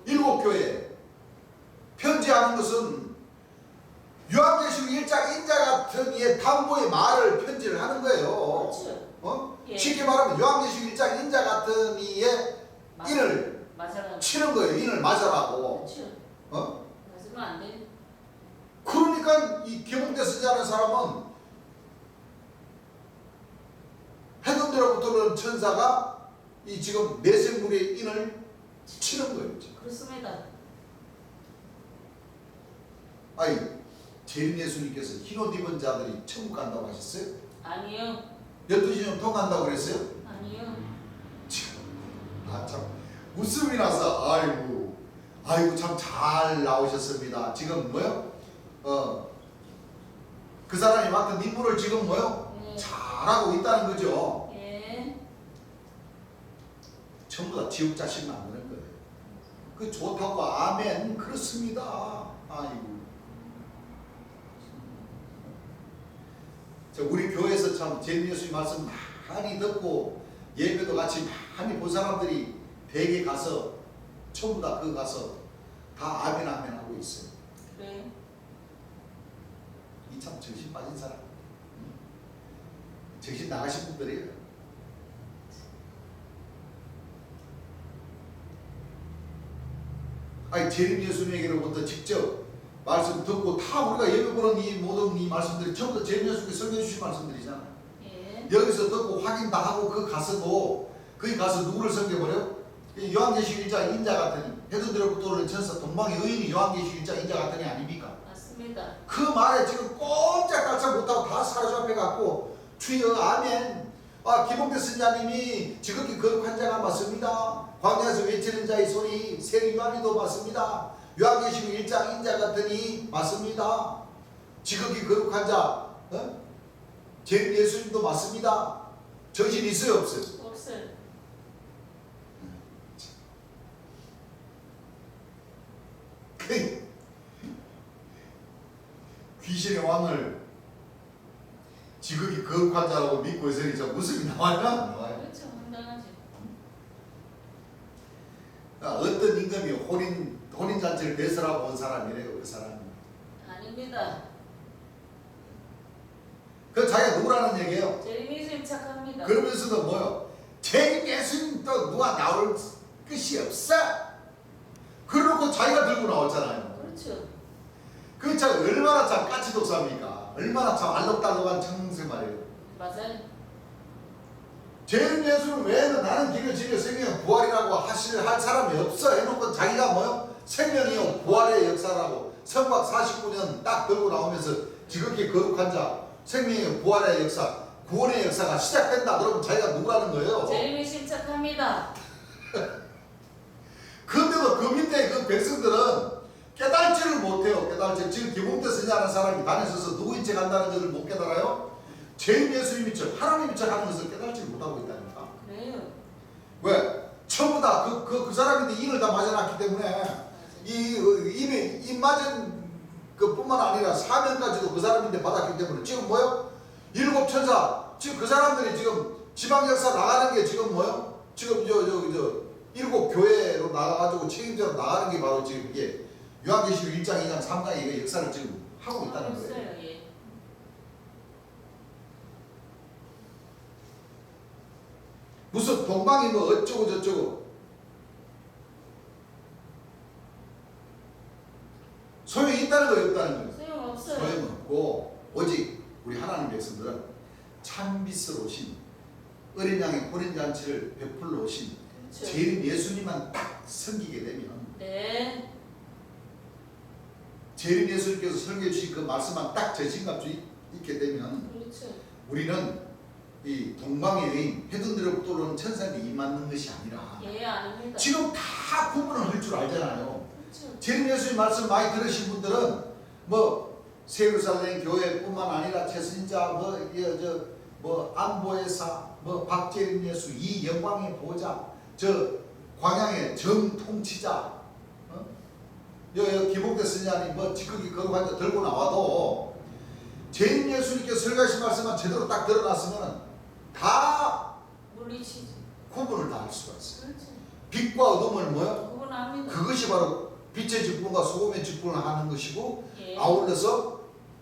7 교회에 편지하는 것은 요한계시록 1장 인자 같은 이의 담보의 말을 편지를 하는 거예요. 그렇죠. 예. 쉽게 말하면 요한계시록 1장 인자 같은 이의 인을 치는 거예요. 인을 맞아라고. 그렇죠. 맞으면 안 돼. 그러니까 이 기복대 쓰자는 사람은 해둔대로부터는 천사가 이 지금 내생물의 인을 치는 거예요. 그렇습니다. 아니 재림 예수님께서 흰옷 입은 자들이 천국 간다고 하셨어요? 아니요. 12시간 통한다고 그랬어요? 아니요. 참 웃음이 나서 아이고 참 잘 나오셨습니다. 지금 뭐요? 그 사람이 맡은 임무를 지금 뭐요? 네. 잘하고 있다는 거죠. 예. 전부 다 지옥 자식 만드는 거예요. 그 좋다고 아멘 그렇습니다. 아이고. 우리 교회에서 참 재림 예수님 말씀 많이 듣고 예배도 같이 많이 본 사람들이 대개 가서 전부 다 그 가서 다 아멘 아멘 하고 있어요. 그래. 이 참 정신 빠진 사람, 정신 나가신 분들이에요. 아니 재림 예수님에게로부터 직접 말씀 듣고 다 우리가 예배 보는 이 모든 이 말씀들이 전부 다 재림 예수님께서 설명해 주신 말씀들이잖아요. 예. 여기서 듣고 확인 다 하고 그 가서도 거기 가서 누구를 섬겨버려요? 요한계시록 1장 인자 같으니 해둔대로부터 오는 천사 동방의 의인이 요한계시록 1장 인자 같으니 아닙니까? 맞습니다. 그 말에 지금 꼼짝달싹 못하고 다 사라져 앞에 갖고 주여 아멘. 기복대 선자님이 지극히 거룩한 자가 맞습니다. 광야에서 외치는 자의 소리 세리요한이도 맞습니다. 요한계시록 1장 인자 같으니 맞습니다. 지극히 거룩한 자 재림 예수님도 맞습니다. 정신 있어요 없어요? 없어요. 귀신의 왕을 지극히 거룩한 자라고 믿고 있으니 저 웃음이 나와요? 안 나와요? 그렇죠. 황당하지. 어떤 임금이 혼인잔치를 배설하고 온 사람이래요. 그 사람이. 아닙니다. 그 자기가 누구라는 얘기예요? 재림 예수님 착합니다. 그러면서도 뭐요? 재림 예수님 또 누가 나올 끝이 없어. 그러놓고 자기가 들고 나왔잖아요. 그렇죠. 그 참 얼마나 참 까치독사입니까? 얼마나 참 알록달록한 청세 말이에요. 맞아요. 재림 예수님 외에는 나는 길을 지켜 생명 부활이라고 할 사람이 없어 해놓고 자기가 뭐요? 생명이요 부활의 역사라고 성박 49년 딱 들고 나오면서 지극히 거룩한 자 생명의 부활의 역사 구원의 역사가 시작된다 그러면 자기가 누구라는 거예요? 재림 예수님 착합니다. 근데도 그 밑에 그 백성들은 깨달지를 못해요. 지금 기복대 선자라는 사람이 단에서서 누구인 척 한다는 것을 못 깨달아요? 재림 예수님인 척 하나님인 척 하는 것을 깨달지 못하고 있다니까. 그래요. 왜? 전부 다 그 사람인데 인을 다 맞아놨기 때문에 입 맞은 그뿐만 아니라 사명까지도 그 사람인데 받았기 때문에 지금 뭐요? 7 천사 지금 그 사람들이 지금 지방 역사 나가는 게 지금 뭐요? 지금 7 교회로 나가가지고 책임자로 나가는 게 바로 지금 이게 요한계시록 1장, 2장, 3장 이게 역사를 지금 하고 있다는 거예요. 예. 무슨 동방이 뭐 어쩌고 저쩌고 소용이 있다는 거예요, 없다는 거예요? 소용없어요. 소용없고 오직 우리 하나님 백성들은 참빛으로 오신 어린 양의 혼인잔치를 베풀러 오신 그렇죠. 재림 예수님만 딱 섬기게 되면 네. 재림 예수님께서 설교해 주신 그 말씀만 딱 저신감 있게 되면 그렇죠. 우리는 이 동방의 여인 해둔대로부터 오는 천사에게 입맞는 것이 아니라 예, 아닙니다. 지금 다 구분을 할 줄 알잖아요. 그렇죠. 재림 예수님 말씀 많이 들으신 분들은 뭐 세루살렘 교회뿐만 아니라 최선자 뭐 안보의사 뭐 박재림 예수 이 영광의 보좌 저 광야의 정통치자 김옥대 선생님이 뭐 지극히 거룩한 자 들고 나와도 재림 예수님께서 설교하신 말씀만 제대로 딱 드러났으면 다 물리치지. 구분을 다 할 수가 있어요. 그렇죠. 빛과 어둠을 뭐요? 구분합니다. 그것이 바로 빛의 직분과 소금의 직분을 하는 것이고 예. 아울러서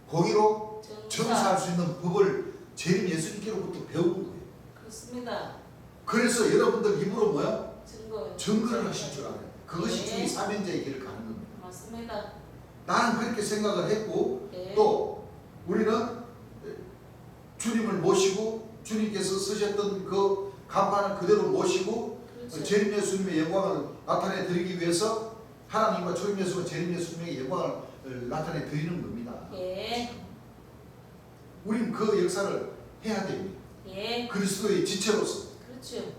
공의로 정사할 수 있는 법을 재림 예수님께로부터 배운 거예요. 그렇습니다. 그래서 여러분들 입으로 뭐요? 증거를 하실 줄 알아요. 그것이 예. 주의 사명자의 길을 가는 겁니다. 맞습니다. 나는 그렇게 생각을 했고 예. 또 우리는 주님을 모시고 주님께서 쓰셨던 그 간판을 그대로 모시고 그렇죠. 재림 예수님의 영광을 나타내 드리기 위해서 하나님과 주님 예수와 재림 예수님의 영광을 나타내 드리는 겁니다. 예. 우린 그 역사를 해야 됩니다. 예. 그리스도의 지체로서 그렇죠.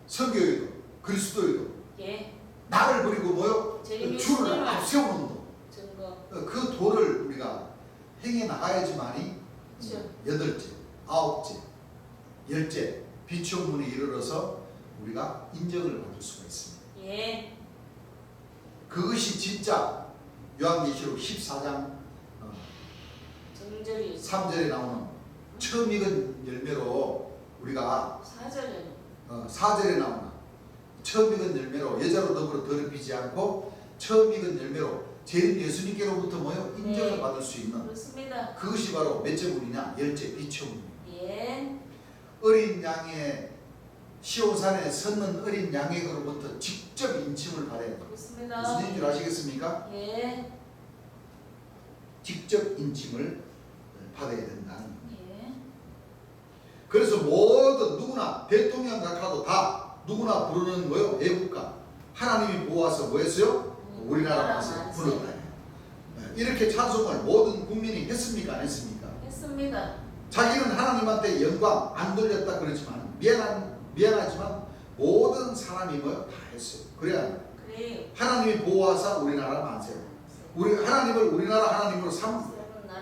선교에도 그리스도에도 예. 나를 버리고 뭐요? 재림 주를 예수님을 앞세우는 도. 증거. 그 도를 우리가 행해 나가야지만이 그렇죠. 여덟째, 아홉째, 열째 비추문에 이르러서 우리가 인정을 받을 수가 있습니다. 예. 그것이 진짜 요한계시록 14장 정절이 3절에 나오는 처음 익은 열매로 우리가 4절에는 4절에 나오는 처음 익은 열매로 여자로 더불어 더럽히지 않고 처음 익은 열매로 재림 예수님께로부터 뭐요? 인정을 네. 받을 수 있는 그렇습니다. 그것이 바로 몇째 문이냐? 열째 비추문입니다. 예. 어린 양의 시온산에 섰는 어린 양에게로부터 직접 인침을 받아야 돼요. 그렇습니다. 무슨 얘기인 줄 아시겠습니까? 예. 직접 인침을 받아야 된다는 겁니다. 예. 그래서 모든 누구나 대통령 각하도 다 누구나 부르는 거요. 애국가 하나님이 모아서 뭐 했어요? 우리나라 와서 불렀다. 이렇게 찬송을 모든 국민이 했습니까? 안 했습니까? 했습니다. 자기는 하나님한테 영광 안 돌렸다 그러지만 미안하지만 모든 사람이 뭐요? 다 했어요. 그래야 그래요. 하나님이 보호하사 우리나라 만세. 우리 하나님을 우리나라 하나님으로 삼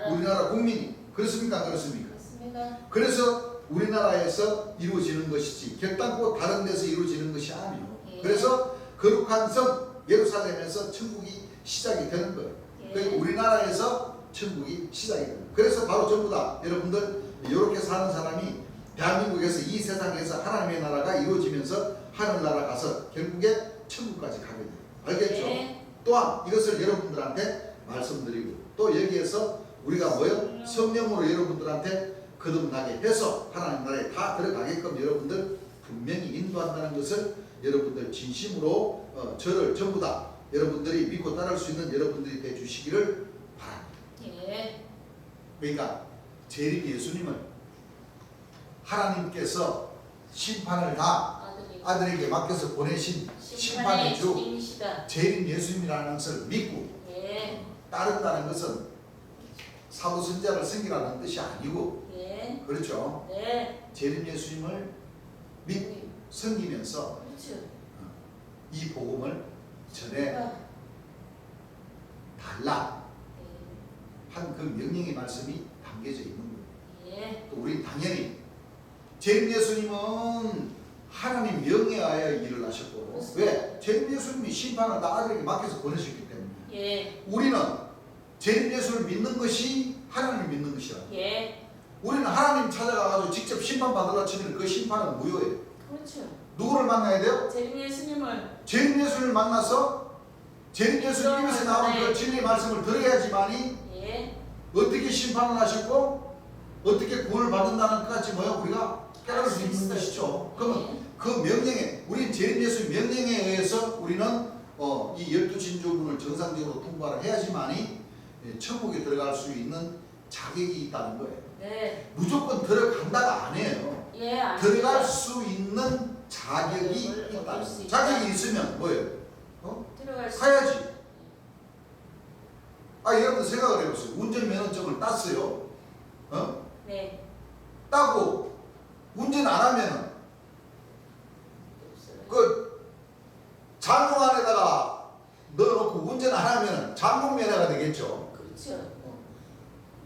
우리나라 국민이 그렇습니까? 안 그렇습니까? 그렇습니다. 그래서 우리나라에서 이루어지는 것이지 결단코 다른 데서 이루어지는 것이 아니에요. 예. 그래서 거룩한 성 예루살렘에서 천국이 시작이 되는 거예요. 예. 그러니까 우리나라에서 천국이 시작이 되는 거예요. 그래서 바로 전부 다 여러분들 이렇게 사는 사람이 대한민국에서 이 세상에서 하나님의 나라가 이루어지면서 하늘나라 가서 결국에 천국까지 가게 돼요. 알겠죠? 예. 또한 이것을 여러분들한테 말씀드리고 또 여기에서 우리가 뭐요? 성령으로 여러분들한테 거듭나게 해서 하나님 나라에 다 들어가게끔 여러분들 분명히 인도한다는 것을 여러분들 진심으로 저를 전부 다 여러분들이 믿고 따를 수 있는 여러분들이 돼 주시기를 바랍니다. 예. 그러니까 재림 예수님을 하나님께서 심판을 다 아들에게 맡겨서 보내신 심판의 주 주님이시다. 재림 예수님이라는 것을 믿고 예. 따른다는 것은 사도선자를 섬기라는 뜻이 아니고 예. 그렇죠. 네. 재림 예수님을 믿고 섬기면서 그렇죠. 이 복음을 전해 달라 한 그 명령의 말씀이 담겨져 있는 거예요. 예. 또 우리 당연히 재림 예수님은 하나님 명예하여 일을 하셨고 왜? 재림 예수님이 심판을 다 아들에게 맡겨서 보내셨기 때문에 예. 우리는 재림 예수를 믿는 것이 하나님을 믿는 것이라. 예. 우리는 하나님 찾아가가지고 직접 심판받으라 치면 그 심판은 무효예요. 그렇죠. 누구를 만나야 돼요? 재림 예수님을 재림 예수를 만나서 재림 예수님 입에서 나온 그 진리의 말씀을 들어야지만이 예. 어떻게 심판을 하셨고 어떻게 구원을 받는다는 것까지 뭐요? 우리가 깨달을 수 있는 것이죠. 그러면 그 명령에 우리 재림 예수의 명령에 의해서 우리는 이 12진조문을 정상적으로 통과를 해야지만이 천국에 들어갈 수 있는 자격이 있다는 거예요. 네. 무조건 들어간다가 아니에요. 예. 들어갈 수 있는 자격이 얻을 있다. 수 있다. 자격이 있으면 뭐예요? 들어갈 수 가야지. 여러분들 생각을 해보세요. 운전면허증을 땄어요. 네. 따고 운전 안 하면은 없어요. 그 장롱 안에다가 넣어놓고 운전 안 하면은 장롱면허가 되겠죠. 그렇죠.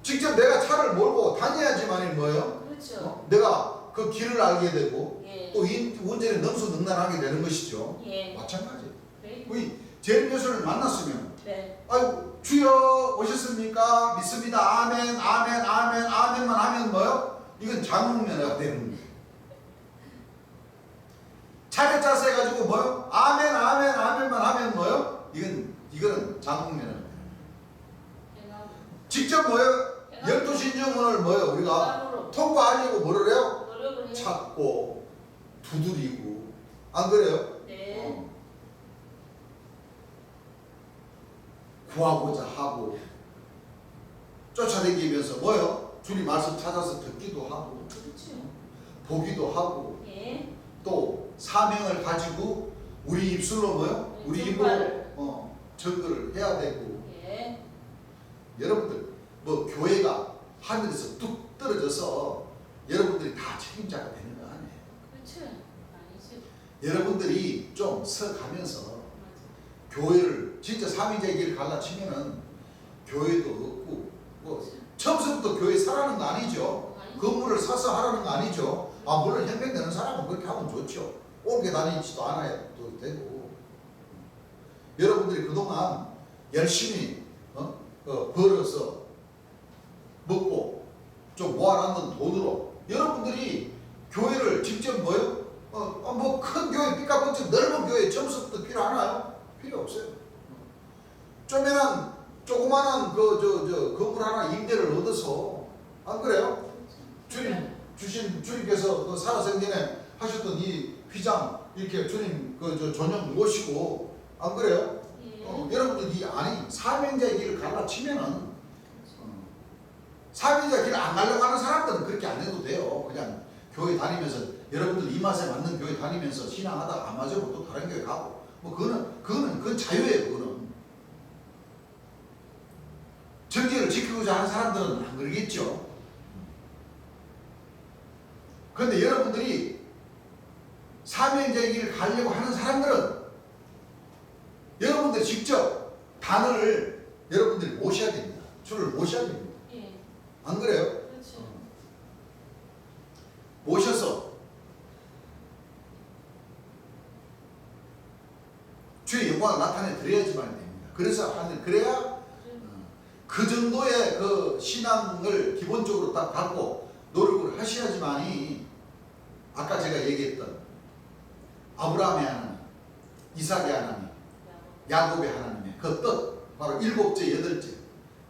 직접 내가 차를 몰고 다녀야지만이 뭐예요? 그렇죠. 내가 그 길을 알게 되고 예. 또 운전에 능수능란하게 되는 것이죠. 예. 마찬가지. 네. 우리 제일교수를 만났으면 네. 아이고 주여 오셨습니까? 믿습니다. 아멘 아멘 아멘 아멘만 하면 뭐요? 이건 장롱면허가 되는 거예요. 차례 짜서 해가지고 뭐요? 아멘 아멘 아멘만 하면 뭐요? 이거는 장롱면허. 직접 뭐요? 12신정문을 뭐요? 우리가 통과하려고 뭐를 해요? 노력을 해요. 찾고 두드리고 안 그래요? 네. 구하고자 하고 쫓아다니면서 뭐요? 주님 말씀 찾아서 듣기도 하고 그렇죠. 보기도 하고 예. 또 사명을 가지고 우리 입술로 뭐요? 네, 우리 증거를. 입으로 증거를 해야 되고 예. 여러분들 뭐 교회가 하늘에서 뚝 떨어져서 여러분들이 다 책임자가 되는 거 아니에요. 그렇죠. 아니죠. 여러분들이 좀 서가면서 맞아. 교회를 진짜 삼위자의 길을 갈라치면은 교회도 없고 뭐 처음부터 교회 사라는 거 아니죠. 아니죠. 건물을 사서 하라는 거 아니죠. 물론 형편되는 사람은 그렇게 하면 좋죠. 옮겨 다니지도 않아도 되고 여러분들이 그동안 열심히 벌어서 먹고 좀 모아놨는 돈으로 여러분들이 교회를 직접 뭐요? 뭐 큰 교회 삐까번쩍 넓은 교회 처음부터 필요하나요? 필요 없어요. 조그마한 건물 하나 임대를 얻어서 안 그래요? 주님께서 그 살아생전에 하셨던 이 휘장 이렇게 주님 전용 모시고 안 그래요? 예. 여러분들 사명자의 길을 갈라치면은 사명자의 길을 안 가려고 하는 사람들은 그렇게 안 해도 돼요. 그냥 교회 다니면서 여러분들 입맛에 맞는 교회 다니면서 신앙하다가 안 맞으면 또 다른 교회 가고 뭐 그건 자유예요. 그거는 정죄를 지키고자 하는 사람들은 안 그러겠죠. 그런데 여러분들이 사명자의 길을 가려고 하는 사람들은 여러분들이 직접 단을 여러분들이 모셔야 됩니다. 주를 모셔야 됩니다. 예. 안 그래요? 그렇죠. 모셔서 주의 영광을 나타내 드려야지만 됩니다. 그래야 그 정도의 그 신앙을 기본적으로 딱 갖고 노력을 하셔야지만이 아까 제가 얘기했던 아브라함의 하나님, 이삭의 하나님, 야곱의 하나님의 그 뜻 바로 일곱째,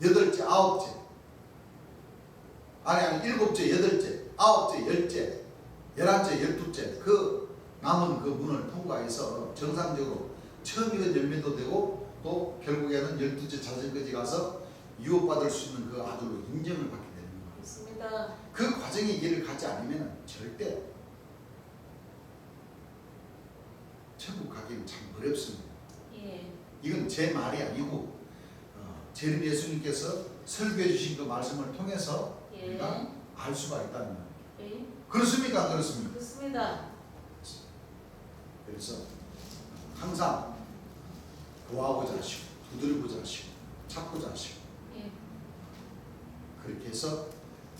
여덟째, 아홉째 아니 일곱째, 여덟째, 아홉째, 열째, 11째, 12째 그 남은 그 문을 통과해서 정상적으로 처음이건 열매도 되고 또 결국에는 12째 자전까지 가서 유업받을 수 있는 그 아들로 인정을 받게 되는 거예요. 맞습니다. 그 과정의 길을 가지 않으면 절대 천국 가기는 참 어렵습니다. 예. 이건 제 말이 아니고 재림 예수님께서 설교해 주신 그 말씀을 통해서 예. 우리가 알 수가 있다는 거예요. 예. 그렇습니까? 안 그렇습니까? 그렇습니다. 그래서 항상 구하고자 하시고 두드리고자 하시고 찾고자 하시고 예. 그렇게 해서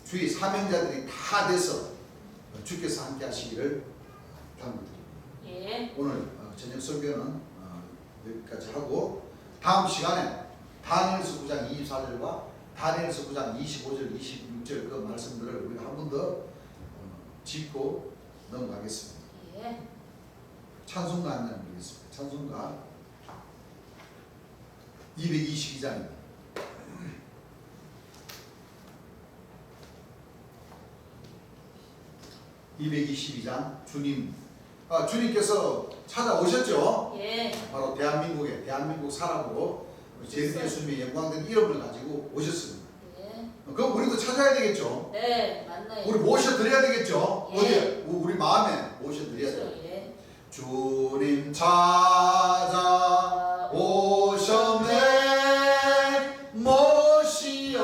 주의 사명자들이 다 돼서 주께서 함께 하시기를 당부드립니다. 예. 오늘 저녁 설교는 여기까지 하고 다음 시간에 다니엘서 9장 24절과 다니엘서 9장 25절 26절 그 말씀들을 우리가 한 번 더 짚고 넘어가겠습니다. 예. 찬송가 한 장 드리겠습니다. 찬송가 222장입니다. (222장) 주님께서 찾아오셨죠. 예. 바로 대한민국 사람으로 재림 예수님의 영광된 이름을 가지고 오셨습니다. 예. 그럼 우리도 찾아야 되겠죠. 네, 맞나요? 우리 모셔드려야 되겠죠. 예. 어디에? 우리 마음에 모셔드려야 돼요. 그렇죠. 예. 주님 찾아 오셨네 모시어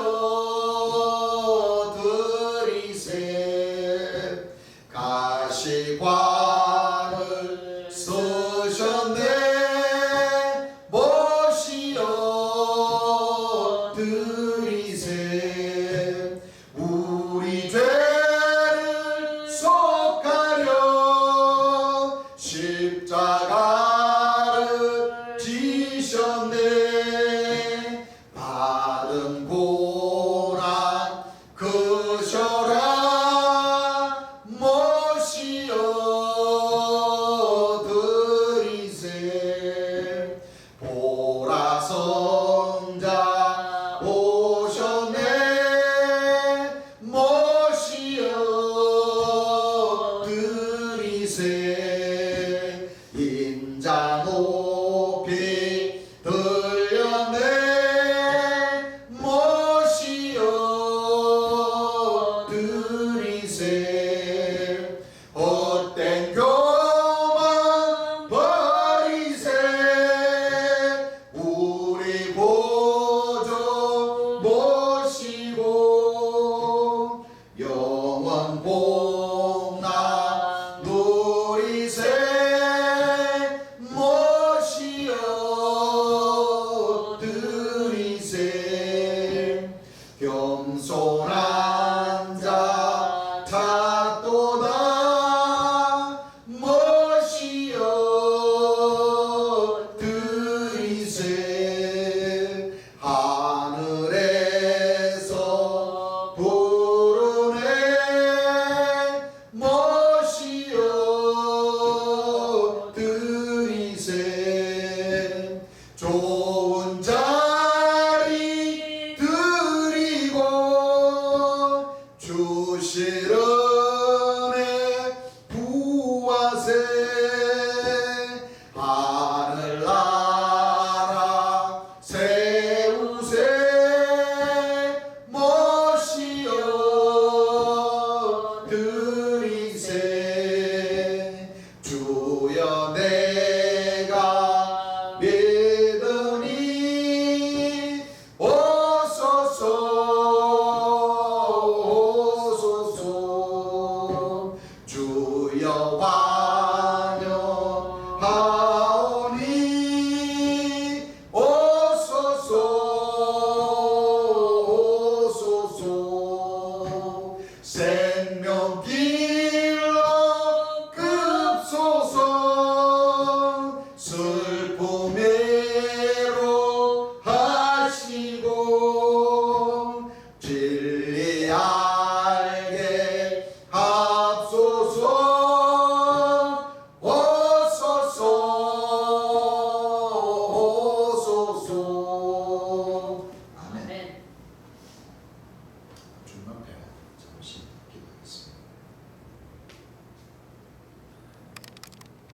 드리세 가시관을 쓰셨네 모시어 드리세 우리 죄를 속하려 십자가를 지셨네 받은 고난 그셔라 모시어 드리세 보라 성자 오셨네 모시어 드리세 인자 높이 들렸네 모시어 드리세 헛된 교만 버리세 우리 보조 모시고 영원 복락 누리세 모시어 드리세 겸손한 자 찾도다 모시어 드리세 하늘에서 부르네 모시어 드리세 좋은 자리 드리고 주실 은혜 부하세 하늘나라 세우세 모시어 드리세 주여 내가 믿으니 오소서 주여 와